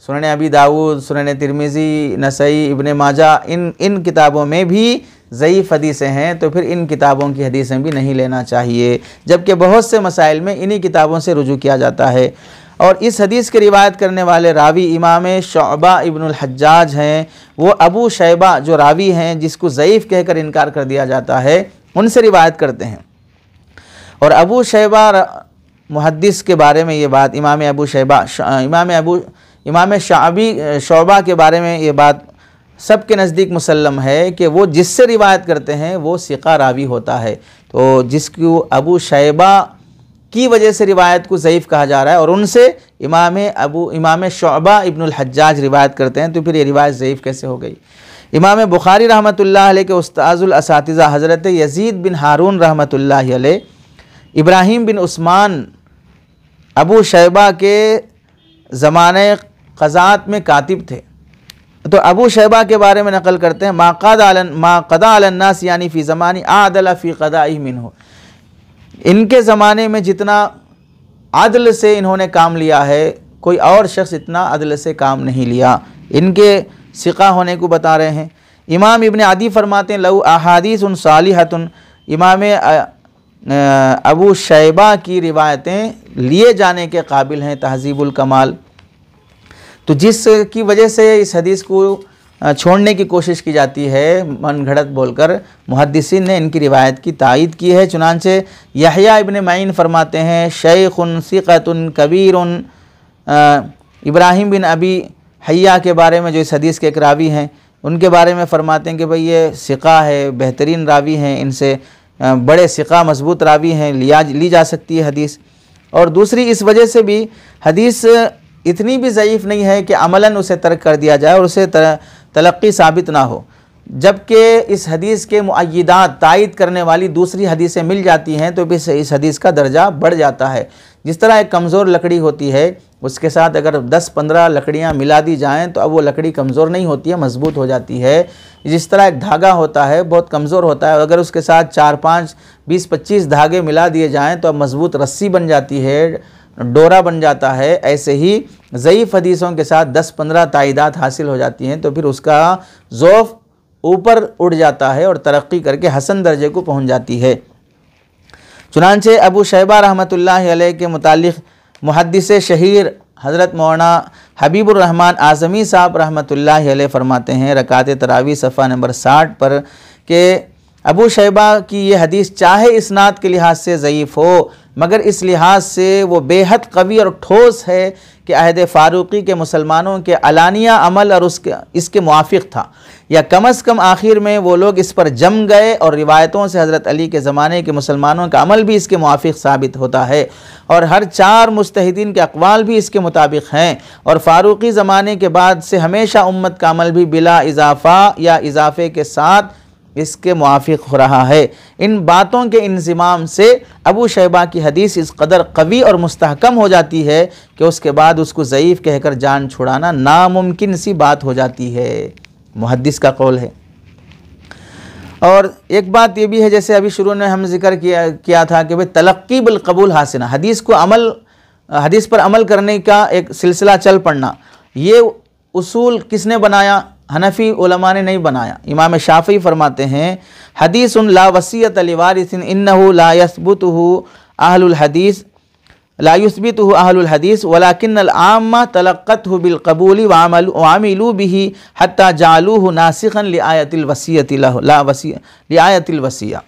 सुनन अबी दाऊद, सुनन तिरमिज़ी, नसई, इब्न माजा, इन किताबों में भी ज़ईफ़ हदीसें हैं, तो फिर इन किताबों की हदीसें भी नहीं लेना चाहिए, जबकि बहुत से मसाइल में इन्हीं किताबों से रुजू किया जाता है। और इस हदीस की रिवायत करने वाले रावी इमाम शुअबा इब्नुल हज्जाज हैं, वो अबू शैबा जो रावी हैं जिसको ज़ईफ़ कहकर इनकार कर दिया जाता है, उनसे रिवायत करते हैं। और अबू शैबा मुहद्दिस के बारे में ये बात, इमाम इमाम शोबा के बारे में ये बात सबके नज़दीक मुसल्लम है कि वो जिससे रिवायत करते हैं वो सिक़ा रावी होता है। तो जिसको अबू शैबा की वजह से रिवायत को ज़ईफ़ कहा जा रहा है और उनसे इमाम शुअबा इब्नुल हज्जाज रिवायत करते हैं, तो फिर ये रिवायत ज़ईफ़ कैसे हो गई। इमाम बुखारी रहमतुल्लाह अलैह के उस्ताजुल असातिज़ा हज़रत यज़ीद बिन हारून रहमतुल्लाह अलैह इब्राहीम बिन उस्मान अबू शैबा के ज़माने क़ज़ात में कातिब थे। तो अबू शैबा के बारे में नकल करते हैं, मा क़दा अलन्नास यानी फ़ी ज़मानी आदला फ़ी क़दाई मिन्हु, इनके ज़माने में जितना अदल से इन्होंने काम लिया है कोई और शख्स इतना अदल से काम नहीं लिया। इनके सिक़ा होने को बता रहे हैं। इमाम इब्न अदी फरमाते हैं लहू अहादीसुन सालिहतुन, इमाम अबू शैबा की रिवायतें लिए जाने के काबिल हैं, तहज़ीबुल कमाल। तो जिसकी वजह से इस हदीस को छोड़ने की कोशिश की जाती है मन घड़त बोलकर मुहद्दिसीन ने इनकी रिवायत की तायीद की है। चुनांचे यहया इब्न मईन फरमाते हैं शैख़ुन सिक़तुन कबीरुन, इब्राहीम बिन अबी हय्या के बारे में जो इस हदीस के एक रावी हैं उनके बारे में फरमाते हैं कि भाई ये सिक़ा है, बेहतरीन रावी हैं, इनसे बड़े सिक़ा मजबूत रावी हैं, ली जा सकती है हदीस। और दूसरी इस वजह से भी हदीस इतनी भी ज़ईफ़ नहीं है कि अमलन उसे तर्क कर दिया जाए और उसे तलक्की साबित ना हो, जबकि इस हदीस के मुअय्यदात तायीद करने वाली दूसरी हदीसें मिल जाती हैं तो भी इस हदीस का दर्जा बढ़ जाता है। जिस तरह एक कमज़ोर लकड़ी होती है उसके साथ अगर 10-15 लकड़ियाँ मिला दी जाएँ तो अब वो लकड़ी कमज़ोर नहीं होती है, मजबूत हो जाती है। जिस तरह एक धागा होता है बहुत कमज़ोर होता है, अगर उसके साथ 4-5, 20-25 धागे मिला दिए जाएँ तो अब मजबूत रस्सी बन जाती है, डोरा बन जाता है। ऐसे ही ज़ईफ़ हदीसों के साथ 10-15 तायीदात हासिल हो जाती हैं तो फिर उसका ज़ौफ़ ऊपर उड़ जाता है और तरक्की करके हसन दर्जे को पहुंच जाती है। चुनांचे अबू शैबा रहमतुल्लाह अलैह के मुतालिक मुहद्दिस शहीर हज़रत मौलाना हबीबुर रहमान आज़मी साहब रहमतुल्लाह अलैह फरमाते हैं रकात तरावी सफ़ा नंबर 60 पर कि अबू शैबा की ये हदीस चाहे इस्नाद के लिहाज से ज़ईफ़ हो मगर इस लिहाज से वो बेहद कवी और ठोस है कि अहद फ़ारूक़ी के मुसलमानों के अलानिया अमल और इसके मुआफ़िक़ था, या कम अज़ कम आखिर में वो लोग इस पर जम गए और रिवायतों से हज़रत अली के ज़माने के मुसलमानों का अमल भी इसके मुआफ़िक़ साबित होता है और हर 4 मुज्तहिदीन के अक़वाल भी इसके मुताबिक हैं। और फ़ारूक़ी ज़माने के बाद से हमेशा उम्मत का अमल भी बिला इज़ाफ़ा या इज़ाफ़े के साथ इसके मुआफ़िक़ हो रहा है। इन बातों के इंज़िमाम से अबू शैबा की हदीस इस कदर कवी और मुस्तहकम हो जाती है कि उसके बाद उसको ज़ईफ़ कहकर जान छुड़ाना नामुमकिन सी बात हो जाती है। मुहद्दिस का कौल है। और एक बात ये भी है, जैसे अभी शुरू में हम जिक्र किया था कि भाई तलक्की बिल कबूल हासिल, हदीस पर अमल करने का एक सिलसिला चल पड़ना, ये उसूल किसने बनाया? हनफी उलमा ने नहीं बनाया। इमाम शाफ़ी फरमाते हैं हदीसुन ला वसीयत लिवारिसिन इन्नहु ला यस्बुतुहु अहलुल हदीस वलाकिन्नल आम्मा तलक्कतहु बिल कबूली व आमिलू बिही हत्ता जालूहु नासिखन लिआयतिल वसिया।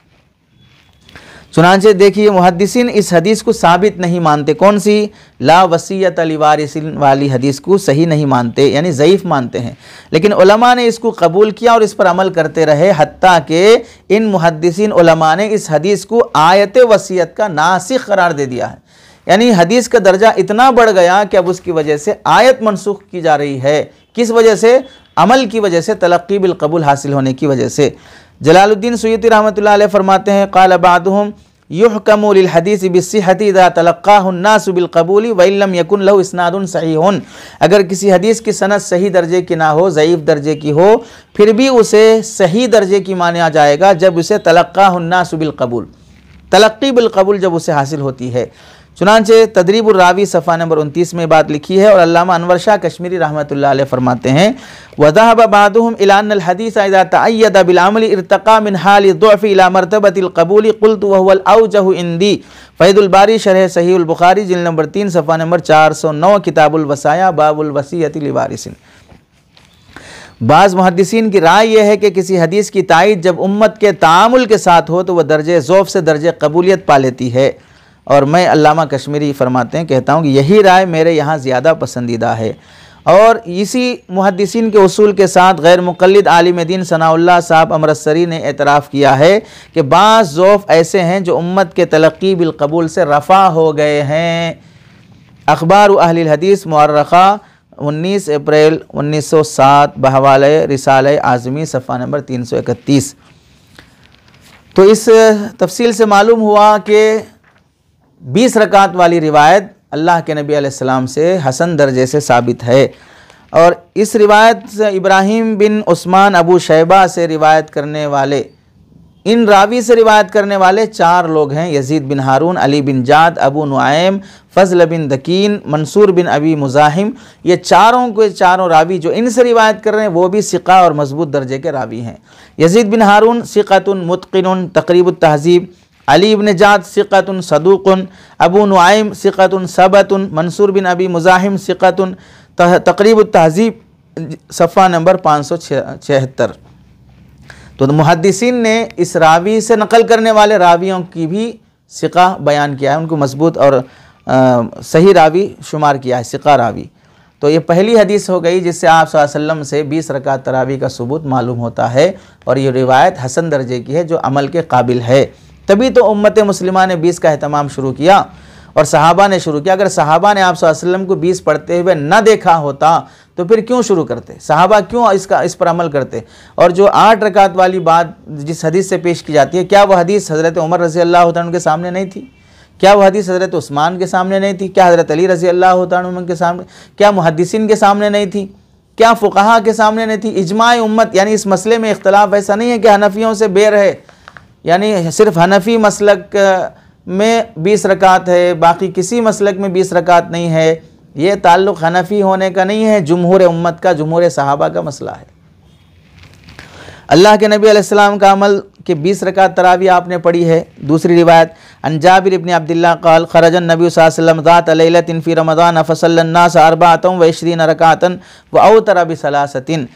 चुनांचे देखिए मुहद्दिसीन इस हदीस को साबित नहीं मानते, कौन सी? ला वसीयत लिवारिसिन वाली हदीस को सही नहीं मानते, यानी ज़ईफ़ मानते हैं। लेकिन उलमा ने इसको कबूल किया और इस पर अमल करते रहे, हत्ता कि इन मुहद्दिसीन उलमा ने इस हदीस को आयत वसीयत का नासिख करार दे दिया है। यानी हदीस का दर्जा इतना बढ़ गया कि अब उसकी वजह से आयत मनसूख की जा रही है। किस वजह से? अमल की वजह से, तलक्की बिल कबूल हासिल होने की वजह से। जलालुद्दीन सुयूती रहमतुल्लाह अलैह फरमाते हैं क़ाल बादुहुम युहकमु लिल हदीस बिस्सिहति इज़ा तलक्काहु अन्नासु बिल कबूली व इल्लम यकुन लहु इस्नादुन सहीहुन। अगर किसी हदीस की सनद सही दर्जे की ना हो, ज़ईफ़ दर्जे की हो, फिर भी उसे सही दर्जे की माना जाएगा जब उसे तलक्काहु अन्नासु बिल कबूल, तलक्की बिल कबूल जब उसे हासिल होती है। चुनांचे तदरीबुर रावी सफ़ा नंबर 29 में बात लिखी है और अल्लामा अनवर शाह कश्मीरी रहमतुल्लाह अलैह फरमाते हैं वज़हब बादुहुम इला अन्नल हदीस इज़ा तअय्यद बिल अमली इर्तक़ा मिन हालि ज़ुअफ़ इला मर्तबतिल क़बूल क़ुल्तु व हुवल औजहु इंदी। फ़ैदुल बारी शरह सहीहुल बुखारी जिल्द नंबर 3 सफ़ा नंबर 409 किताबुल वसाया बाबुल वसीयति लिवारिसिन। बाज़ मुहद्दिसीन की राय यह है कि किसी हदीस की तायीद जब उम्मत के तामुल के साथ हो तो वह दर्जे ज़ौफ़ से दर्जे कबूलियत पा लेती है। और मैं अल्लामा कश्मीरी फरमाते हैं, कहता हूँ कि यही राय मेरे यहाँ ज़्यादा पसंदीदा है। और इसी मुहद्दिसीन के उसूल के साथ गैर मुक़ल्लिद आलिम दीन सनाउल्लाह साहब अमृतसरी ने एतराफ़ किया है कि बाज़ ज़ौफ़ ऐसे हैं जो उम्मत के तलक़ी बिलक़बूल से रफ़ा हो गए हैं। अखबार अहलिल हदीस मुअर्रख़ा 19 अप्रैल 1907 बहवाले रिसाले आज़मी सफ़ा नंबर 331। तो इस तफसील से मालूम हुआ कि 20 रकात वाली रिवायत अल्लाह के नबी अलैहिस्सलाम से हसन दर्जे से साबित है। और इस रिवायत से इब्राहीम बिन उस्मान अबू शैबा से रिवायत करने वाले, इन रावी से रिवायत करने वाले 4 लोग हैं। यजीद बिन हारून, अली बिन जाद, अबू नुआइम, फजल बिन दकीन, मंसूर बिन अबी मुज़ाहिम। ये चारों के चारों रावी जो इनसे रिवायत कर रहे हैं वो भी सिक़ा और मजबूत दर्जे के रावी हैं। यजीद बिन हारून सिक़तुन मुत्क़िनुन तक़रीबुत तहज़ीब, अली इब्न जाद सिक़तुन सदूक़ुन, अबू नुआइम सिक़तुन सबतुन, मंसूर बिन अबी मुज़ाहिम सिक़तुन तक़रीबुत तहज़ीब सफ़ा नंबर 576। तो मुहद्दिसीन ने इस रावी से नकल करने वाले रावियों की भी सिक़ा बयान किया है, उनको मजबूत और सही रावी शुमार किया है, सिक़ा रावी। तो ये पहली हदीस हो गई जिससे आप सल्लल्लाहु अलैहि वसल्लम से 20 रकात तरावी का सबूत मालूम होता है और ये रिवायत हसन दर्जे की है जो अमल के काबिल है। तभी तो उम्मत मुस्लिमा ने 20 का अहतमाम शुरू किया और सहाबा ने शुरू किया। अगर सहाबा ने आप सल्लल्लाहु अलैहि वसल्लम को 20 पढ़ते हुए न देखा होता तो फिर क्यों शुरू करते, सहाबा क्यों इस पर अमल करते। और जो 8 रकात वाली बात जिस हदीस से पेश की जाती है, क्या वह हदीस हज़रत उमर रज़ी अल्लाह तआला के सामने नहीं थी? क्या वह हदीस हज़रत उस्मान के सामने नहीं थी? क्या हज़रत अली रज़ी अल्लाह तआला के सामने, क्या मुहद्दिसीन के सामने नहीं थी? क्या फ़ुक़हा के सामने नहीं थी? इजमाए उम्मत, यानी इस मसले में इख्तलाफ ऐसा नहीं है कि हनफियों से बेर है, यानी सिर्फ हनफी मसलक में 20 रकात है, बाकी किसी मसलक में 20 रकात नहीं है। ये ताल्लुक़ हनफी होने का नहीं है, जुमहूर उम्मत का, जुमहूर सहाबा का मसला है। अल्लाह के नबी अलैहिस्सलाम का अमल कि 20 रकात तरावी आपने पढ़ी है। दूसरी रिवायत अन जाबिर इब्न अब्दुल्लाह क़ाल ख़रजन नबी सल्लल्लाहु अलैहि वसल्लम ज़ात लैलतिन फ़ी रमज़ान फ़सल्लन नास 24 रकातन व औतरा बिसलासतिन,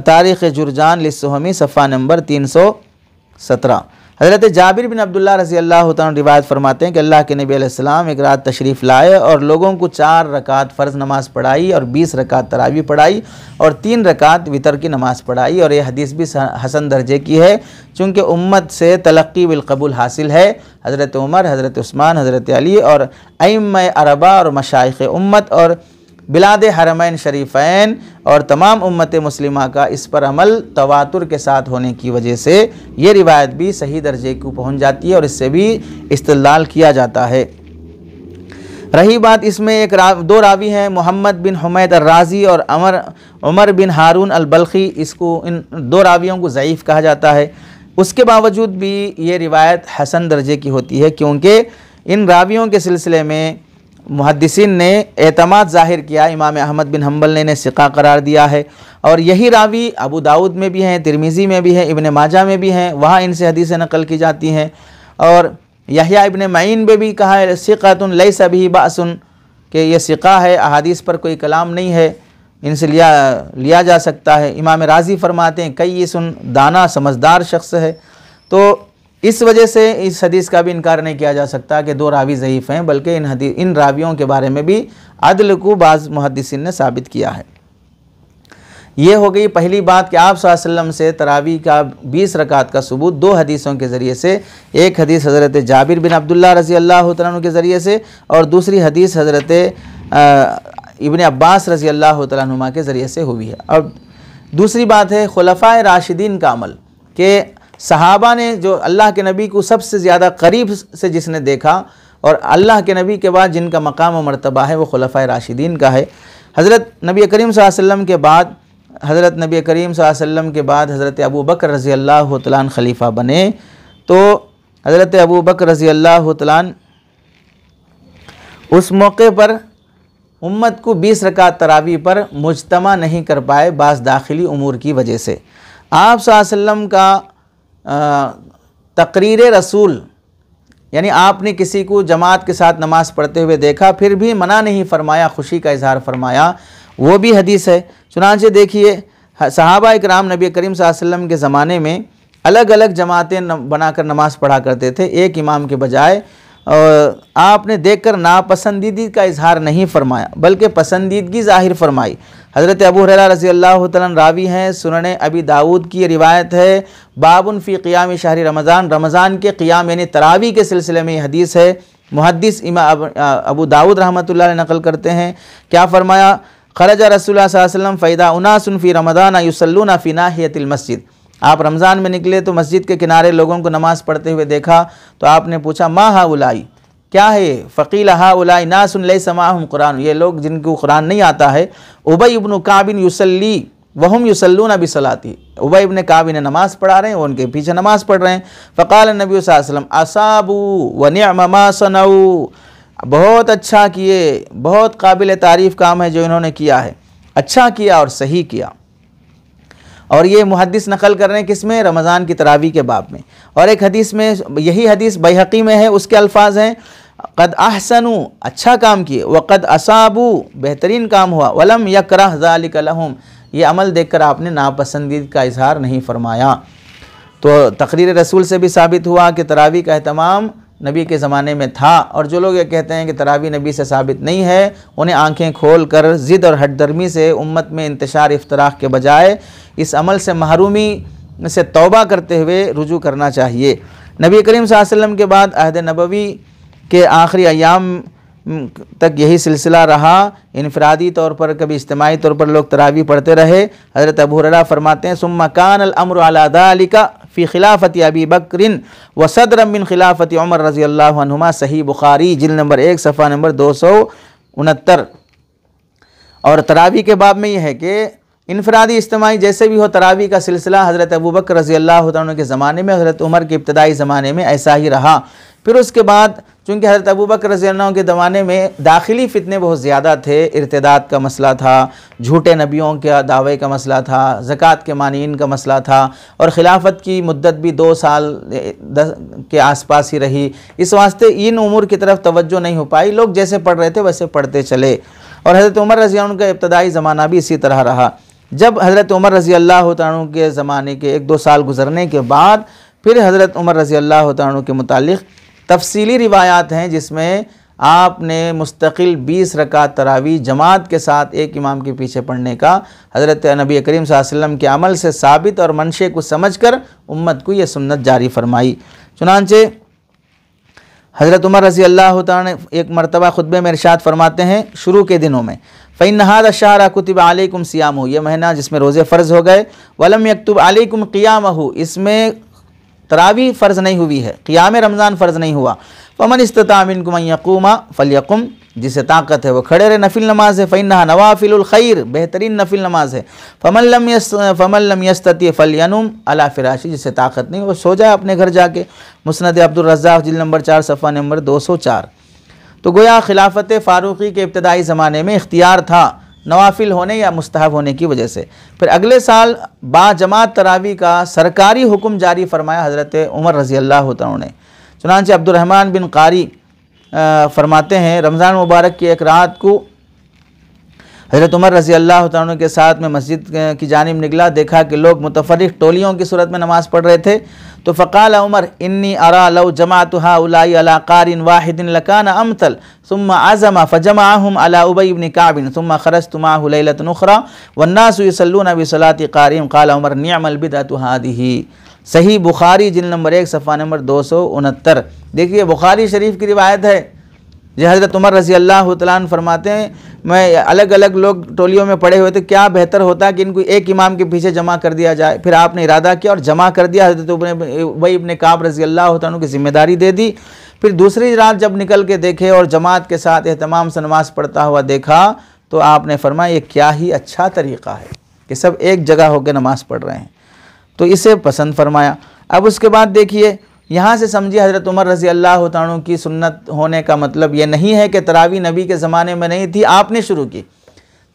तारीख़ जुरजान लिस्सुहमी सफ़ा नंबर 317। हज़रत जाबिर बिन अब्दुल्लाह रज़ी अल्लाह तआला रिवायत फरमाते हैं कि अल्लाह के नबी अलैहिस्सलाम एक रात तशरीफ़ लाए और लोगों को 4 रकात फ़र्ज़ नमाज़ पढ़ाई और 20 रकात तरावी पढ़ाई और 3 रकात वितर की नमाज़ पढ़ाई। और ये हदीस भी हसन दर्जे की है चूँकि उम्मत से तलक़ी बिलक़बूल हासिल है। हज़रत उमर, हज़रत उस्मान, हज़रत अली और अइम्मा अरबा और मशाइख़ उम्मत और बिलाद हरमैन शरीफ़ैन और तमाम उम्मत मुस्लिमा का इस पर अमल तवातुर के साथ होने की वजह से ये रिवायत भी सही दर्जे को पहुँच जाती है और इससे भी इस्तिदलाल किया जाता है। रही बात इसमें दो रावी हैं, मोहम्मद बिन हुमैद अर्राज़ी और उमर बिन हारून अल-बल्खी। इसको इन 2 रावियों को ज़ईफ़ कहा जाता है। उसके बावजूद भी ये रिवायत हसन दर्जे की होती है क्योंकि इन रावियों के सिलसिले में मुहद्दिसीन ने एतमाद ज़ाहिर किया। इमाम अहमद बिन हम्बल ने इन्हें सिक़ा करार दिया है और यही रावी अबू दाऊद में भी हैं, तिरमिज़ी में भी हैं, इब्न माजा में भी हैं, वहाँ इनसे हदीसें नकल की जाती हैं। और यहया इब्न मईन में भी कहा है सिक़ातुन लैसा बिही बाअसुन, कि ये सिक़ा है, अहादीस पर कोई कलाम नहीं है, इनसे लिया जा सकता है। इमाम राज़ी फरमाते हैं कई सुन दाना समझदार शख्स है। तो इस वजह से इस हदीस का भी इनकार नहीं किया जा सकता कि 2 रावी ज़ईफ़ हैं, बल्कि इन रावियों के बारे में भी अदल को बाज़ मुहद्दिसीन ने साबित किया है। ये हो गई पहली बात कि आप सल्लल्लाहु अलैहि वसल्लम से तरावी का 20 रकात का सबूत 2 हदीसों के ज़रिए से। एक हदीस हज़रत जाबिर बिन अब्दुल्लाह रज़ी अल्लाह तआला अन्हु के ज़रिए से और दूसरी हदीस हज़रत इब्न अब्बास रज़ी अल्लाह तआला अन्हुमा के ज़रिए से हुई है। और दूसरी बात है खुलफ़ाए राशिदीन का अमल, कि सहाबा ने जो अल्लाह के नबी को सबसे ज़्यादा करीब से जिसने देखा और अल्लाह के नबी के बाद जिनका मकाम व मर्तबा है वो खुलफ़ाए राशिदीन का है। हज़रत नबी करीम सल्लल्लाहु अलैहि वसल्लम के बाद हज़रत अबू बकर रज़ी अल्लाह तआला अन्हु खलीफा बने, तो हज़रत अबू बकर रज़ी अल्लाह तआला अन्हु उस मौके पर उम्मत को 20 रकात तरावी पर मुज्तमा नहीं कर पाए बाज़ दाखिली उमूर की वजह से। आप सल्लल्लाहु अलैहि वसल्लम का तकरीर रसूल, यानी आपने किसी को जमात के साथ नमाज़ पढ़ते हुए देखा फिर भी मना नहीं फरमाया, खुशी का इजहार फरमाया, वो भी हदीस है। चुनांचे देखिए सहाबा इकराम नबी करीम सल्लल्लाहु अलैहि वसल्लम के ज़माने में अलग अलग जमातें बनाकर नमाज़ पढ़ा करते थे एक इमाम के बजाय, और आपने देखकर नापसंदीदगी का इजहार नहीं फरमाया बल्कि पसंदीदगी ज़ाहिर फरमाई। हज़रत अबू हुरैरा रज़ी अल्लाह तआला अन्हु रावी हैं। सुनन अबी दाऊद की रिवायत है, बाबुन फ़ी क़ियाम शहर रमज़ान, रमज़ान के क़ियाम यानी तरावी के सिलसिले में हदीस है। मुहद्दिस इमाम अबू दाऊद रहमतुल्लाह अलैह नकल करते हैं, क्या फरमाया, खरजा रसूलुल्लाह सल्लल्लाहु अलैहि वसल्लम फ़ैदा उनासुन फ़ी रमज़ान युसल्लूना फ़ी नाहियतिल मस्जिद। आप रमज़ान में निकले तो मस्जिद के किनारे लोगों को नमाज़ पढ़ते हुए देखा, तो आपने पूछा मा हाउलाई, क्या है ये? फ़क़ील हाउलाई नासुन लैसा माअहुम कुरान, ये लोग जिनको कुरान नहीं आता है। उबई इब्न काब युसल्ली वहुम युसल्लूना बिसलाती, उबई इब्न काब ने नमाज़ पढ़ा रहे हैं, वो उनके पीछे नमाज़ पढ़ रहे हैं। फ़क़ाल नबी सल्लल्लाहु अलैहि वसल्लम असाबू व निअम मा सनऊ, बहुत अच्छा किए, बहुत काबिल तारीफ़ काम है जो इन्होंने किया है, अच्छा किया और सही किया। और ये मुहद्दिस नकल कर रहे हैं किस में? रमज़ान की तरावी के बाब में। और एक हदीस में, यही हदीस बैहक़ी में है, उसके अल्फाज हैं क़द अहसनु, अच्छा काम किए, वक़द असाबू, बेहतरीन काम हुआ, वलम यकरह ज़ालिक लहुम, ये अमल देखकर आपने नापसंदीद का इजहार नहीं फरमाया। तो तकरीर रसूल से भी साबित हुआ कि तरावी का एहतमाम नबी के ज़माने में था। और जो लोग ये कहते हैं कि तरावी नबी से साबित नहीं है, उन्हें आंखें खोल कर ज़िद और हटदर्मी से उम्मत में इंतशार इफ्तराक के बजाय इस अमल से महरूमी से तौबा करते हुए रुजू करना चाहिए। नबी करीम सल्लल्लाहु अलैहि वसल्लम के बाद अहद नबवी के आखिरी अयाम तक यही सिलसिला रहा। इनफरादी तौर पर, कभी इज्तिमाई तौर पर लोग तरावी पढ़ते रहे। हज़रत अबू हुरैरा फरमाते हैं, सुम्मा कानल अम्रु अला ज़ालिका फ़ी खिलाफती अबी बकरिन व सदरम मिन खिलाफती उमर रज़ी अल्लाहु अन्हुमा, सही बुखारी जिल्द नंबर 1 सफ़ा नंबर 269। और तरावी के बाब में यह है कि इनफरादी इज्तिमाई जैसे भी हो, तरावी का सिलसिला हज़रत अबू बकर रज़ी अल्लाह तआला अन्हु के ज़माने में, हज़रत उमर के इब्तदाई ज़माने में ऐसा ही रहा। फिर उसके बाद चूँकि हज़रत अबू बकर रज़ी अल्लाह के ज़माने में दाखिली फितने बहुत ज़्यादा थे, इर्तिदाद का मसला था, झूठे नबियों के दावे का मसला था, ज़कात के मानीन का मसला था, और खिलाफत की मुद्दत भी 2 साल के आसपास ही रही। इस वास्ते इन उमूर की तरफ तवज्जो नहीं हो पाई, लोग जैसे पढ़ रहे थे वैसे पढ़ते चले। और हज़रत उमर रज़ी अल्लाह का इब्तदाई ज़माना भी इसी तरह रहा। जब हज़रत उमर रज़ी अल्लाह तआला के ज़माने के 1-2 साल गुजरने के बाद फिर हज़रत उमर रज़ी अल्लाह तआला के मुतालिक तफसीली रिवायात हैं, जिसमें आपने मुस्तकिल 20 रकात तरावी जमात के साथ एक इमाम के पीछे पढ़ने का हज़रत नबी करीम सल्लल्लाहु अलैहि वसल्लम के अमल से साबित और मंशे को समझकर उम्मत को यह सुन्नत जारी फरमाई। चुनांचे हज़रत उमर रज़ी अल्लाह तआला ने एक मरतबा खुतबे में इरशाद फरमाते हैं, शुरू के दिनों में, फ़इन्न हाज़ा शहर कुतिब अलैकुम सियामहु, ये महीना जिसमें रोज़े फ़र्ज़ हो गए, वलम यक्तुब अलैकुम क़ियामहु, इसमें तरावी फ़र्ज़ नहीं हुई है, क़ियाम रमज़ान फ़र्ज़ नहीं हुआ। फ़मन इस्तता मिनकुम अन यक़ूमा फ़लयक़ुम, जिसे ताकत है वो खड़े रहे, नफिल नमाज है, फ़इन्नहा नवाफ़िलुल खैर, बेहतरीन नफिल नमाज है। फ़मन लम यस्तति फ़लयनुम अला फ़िराशी, जिसे ताकत नहीं वो सो जाए अपने घर जाके। मुस्नद अब्दुर रज़्ज़ाक़ जिल्द नंबर 4 सफ़ा नंबर 204। तो गोया खिलाफत फ़ारूक़ी के इब्तदाई ज़माने में इख्तियार था नवाफिल होने या मुस्तहब होने की वजह से। फिर अगले साल बाजमात तरावी का सरकारी हुक्म जारी फरमाया हज़रत उमर रज़ी अल्लाह तआला ने। चुनांचे अब्दुर्रहमान बिन कारी फरमाते हैं, रमज़ान मुबारक की एक रात को हज़रत उमर रज़ी अल्लाह तआला के साथ में मस्जिद की जानिब निकला, देखा कि लोग मुतफ़र्रिक़ टोलियों की सूरत में नमाज़ पढ़ रहे थे। तो फ़क़ाल उमर इन्नी अरा लौ जमाअतु हाउलाई अला क़ारिन वाहिदिन लकाना अमतल सुम्मा अज़मा फ़जमअहुम अला उबई इब्न काबिन सुम्मा ख़रजतु मअहु लैलतन उख़रा वन्नासु युसल्लूना बिसलाति क़ारिन क़ाल उमर निअमल बिदअतु हादिही। सही बुखारी जिल्द नंबर 1 सफ़ा नंबर 269। देखिए बुखारी शरीफ की रिवायत है, जो हज़रत उमर रज़ी अल्लाह तआला अन्हु फरमाते हैं, मैं अलग अलग लोग टोलियों में पड़े हुए थे, क्या बेहतर होता कि इनको एक इमाम के पीछे जमा कर दिया जाए। फिर आपने इरादा किया और जमा कर दिया, हज़रत उबई इब्न काब रज़ी अल्लाह तआला की ज़िम्मेदारी दे दी। फिर दूसरी रात जब निकल के देखे और जमात के साथ एहतमाम से नमाज़ पढ़ता हुआ देखा, तो आपने फरमाया ये क्या ही अच्छा तरीक़ा है कि सब एक जगह होकर नमाज़ पढ़ रहे हैं, तो इसे पसंद फरमाया। अब उसके बाद देखिए, यहाँ से समझिए हज़रत उमर रज़ी अल्लाह तआला की सुन्नत होने का मतलब ये नहीं है कि तरावी नबी के ज़माने में नहीं थी, आपने शुरू की।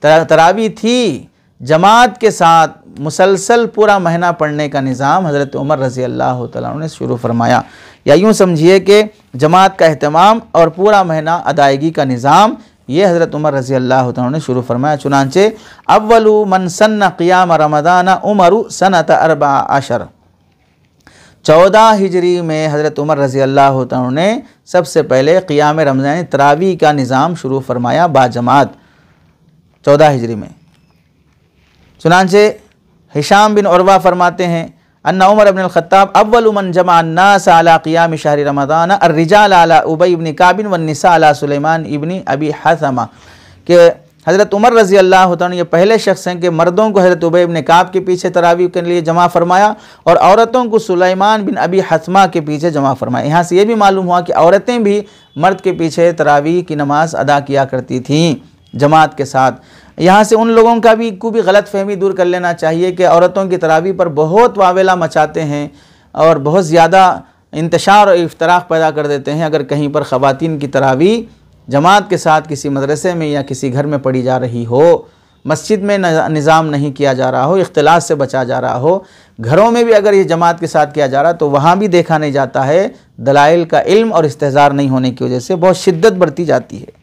तरावी थी, जमात के साथ मुसलसल पूरा महीना पढ़ने का निज़ाम हज़रत उमर रज़ी अल्लाह तआला ने शुरू फरमाया। या यूँ समझिए कि जमात का अहतमाम और पूरा महीना अदायगी का निज़ाम ये हज़रत उमर रज़ी अल्लाह तआला ने शुरू फरमाया। चुनांचे अव्वलु मन सन्न क़ियाम रमज़ान उमरु सनत 14, 14 हिजरी में हज़रत उमर रज़ी अल्लाह तआला ने सबसे पहले क़ियाम रमज़ान तरावी का निज़ाम शुरू फरमाया बाजमात 14 हिजरी में। चुनांचे हिशाम बिन उरवा फरमाते हैं अन्ना उमर इब्न अल-खत्ताब अव्वलु मन जमा अन्नास अला क़ियाम शहर रमज़ान अर्रिजाल अला उबई इब्न काबिन वन्निसा अला सुलेमान इब्न अबी हज़मा, कि हज़रत उमर रज़ी अल्लाह तआला ये पहले शख्स हैं कि मर्दों को हज़रत उबई इब्न काब के पीछे तरावी के लिए जमा फरमाया और औरतों को सुलेमान बिन अबी हज़मा के पीछे जमा फरमाया। यहाँ से ये भी मालूम हुआ कि औरतें भी मर्द के पीछे तरावी की नमाज़ अदा किया करती थीं जमात के साथ। यहाँ से उन लोगों का भी गलत फहमी दूर कर लेना चाहिए कि औरतों की तरावी पर बहुत वावेला मचाते हैं और बहुत ज़्यादा इंतशार और इफ्तराक पैदा कर देते हैं। अगर कहीं पर ख़वातीन की तरावी जमात के साथ किसी मदरसे में या किसी घर में पढ़ी जा रही हो, मस्जिद में निज़ाम नहीं किया जा रहा हो, इख्तिलास से बचा जा रहा हो, घरों में भी अगर ये जमात के साथ किया जा रहा तो वहाँ भी देखा नहीं जाता है दलाइल का इल्म और इस्तेज़ार नहीं होने की वजह से बहुत शिद्दत बढ़ती जाती है।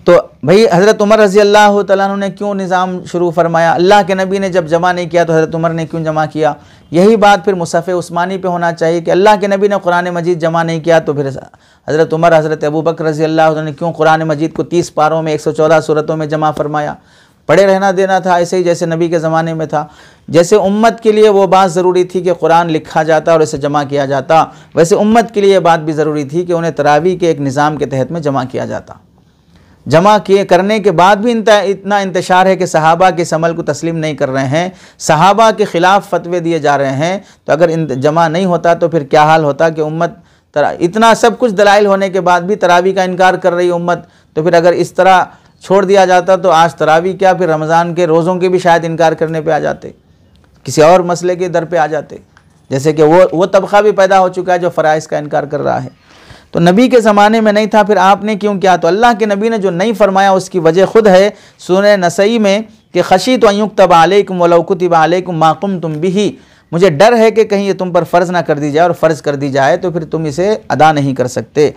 तो भाई हज़रत उमर रज़ी अल्लाह तआला अन्हु ने क्यों निज़ाम शुरू फरमाया? अल्लाह के नबी ने जब जमा नहीं किया तो हज़रत उमर ने क्यों जमा किया? यही बात फिर मुसफ़े उस्मानी पे होना चाहिए कि अल्लाह के नबी ने कुरान मजीद जमा नहीं किया तो फिर हज़रत उमर हज़रत अबू बकर रज़ी अल्लाह तआला ने क्यों कुरान मजीद को 30 पारों में 114 सूरतों में जमा फरमाया? पढ़े रहना देना था, ऐसे ही जैसे नबी के ज़माने में था। जैसे उम्मत के लिए वो बात ज़रूरी थी कि कुरान लिखा जाता और इसे जमा किया जाता, वैसे उम्मत के लिए ये बात भी ज़रूरी थी कि उन्हें तरावी के एक निज़ाम के तहत में जमा किया जाता। जमा किए करने के बाद भी इतना इंतशार है कि सहाबा के इस अमल को तस्लीम नहीं कर रहे हैं, सहाबा के ख़िलाफ़ फतवे दिए जा रहे हैं। तो अगर जमा नहीं होता तो फिर क्या हाल होता कि उम्मत इतना सब कुछ दलाइल होने के बाद भी तरावी का इनकार कर रही उम्मत, तो फिर अगर इस तरह छोड़ दिया जाता तो आज तरावी क्या फिर रमज़ान के रोज़ों के भी शायद इनकार करने पे आ जाते, किसी और मसले के दर पे आ जाते। जैसे कि वो तबक़ा भी पैदा हो चुका है जो फ़राइज़ का इनकार कर रहा है। तो नबी के ज़माने में नहीं था, फिर आपने क्यों किया? तो अल्लाह के नबी ने जो नहीं फरमाया उसकी वजह ख़ुद है सूरह नसई में कि खशीतु अन युक्तब अलैकुम वलौ कुतिबा अलैकुम मा कुंतुम बिही, मुझे डर है कि कहीं ये तुम पर फ़र्ज़ ना कर दी जाए और फ़र्ज़ कर दी जाए तो फिर तुम इसे अदा नहीं कर सकते।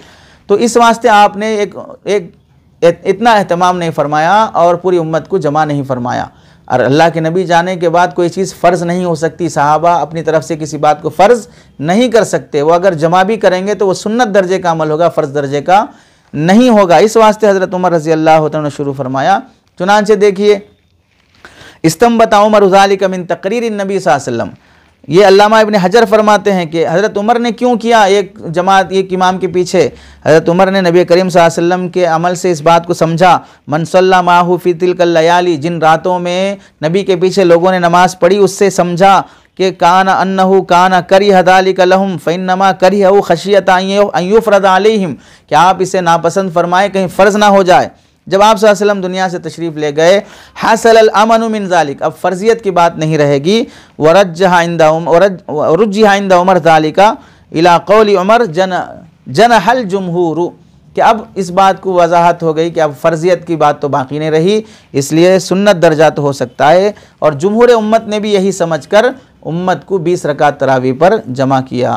तो इस वास्ते आपने इतना एहतमाम नहीं फरमाया और पूरी उम्मत को जमा नहीं फरमाया। और अल्लाह के नबी जाने के बाद कोई चीज़ फ़र्ज़ नहीं हो सकती। सहाबा अपनी तरफ से किसी बात को फ़र्ज़ नहीं कर सकते, वो अगर जमा भी करेंगे तो वो सुन्नत दर्जे का अमल होगा, फ़र्ज़ दर्जे का नहीं होगा। इस वास्ते हज़रत उमर रज़ी अल्लाह तआला ने शुरू फरमाया। चुनांचे देखिए इस्तंबत उमर ज़ालिका मिन तक़रीर नबी सल्लल्लाहु अलैहि वसल्लम, ये अल्लामा इब्न हजर फरमाते हैं कि हज़रत उमर ने क्यों किया एक जमात एक इमाम के पीछे? हज़रत उमर ने नबी करीम सल्लल्लाहु अलैहि वसल्लम के अमल से इस बात को समझा, मन सल्ला माहू फ़ी तिलकल लयाली, जिन रातों में नबी के पीछे लोगों ने नमाज़ पढ़ी उससे समझा कि काना अन्नहु काना करिह ज़ालिका लहुम फ़इन्नमा करिहु खशियत अन युफ़रद अलैहिम, कि आप इसे नापसंद फरमाए कहीं फ़र्ज़ ना हो जाए। जब आप सल्लल्लाहु अलैहि वसल्लम दुनिया से तशरीफ़ ले गए, हसल अमनु मिन ज़ालिक, अब फ़र्ज़ियत की बात नहीं रहेगी। वरज्जहा इंदा उमर ज़ालिका इला क़ौली उमर जनहल जुमहूर, कि अब इस बात को वजाहत हो गई कि अब फ़र्ज़ियत की बात तो बाकी नहीं रही, इसलिए सुन्नत दर्जा तो हो सकता है। और जुमहूर उम्मत ने भी यही समझकर उम्मत को 20 रकात तरावी पर जमा किया।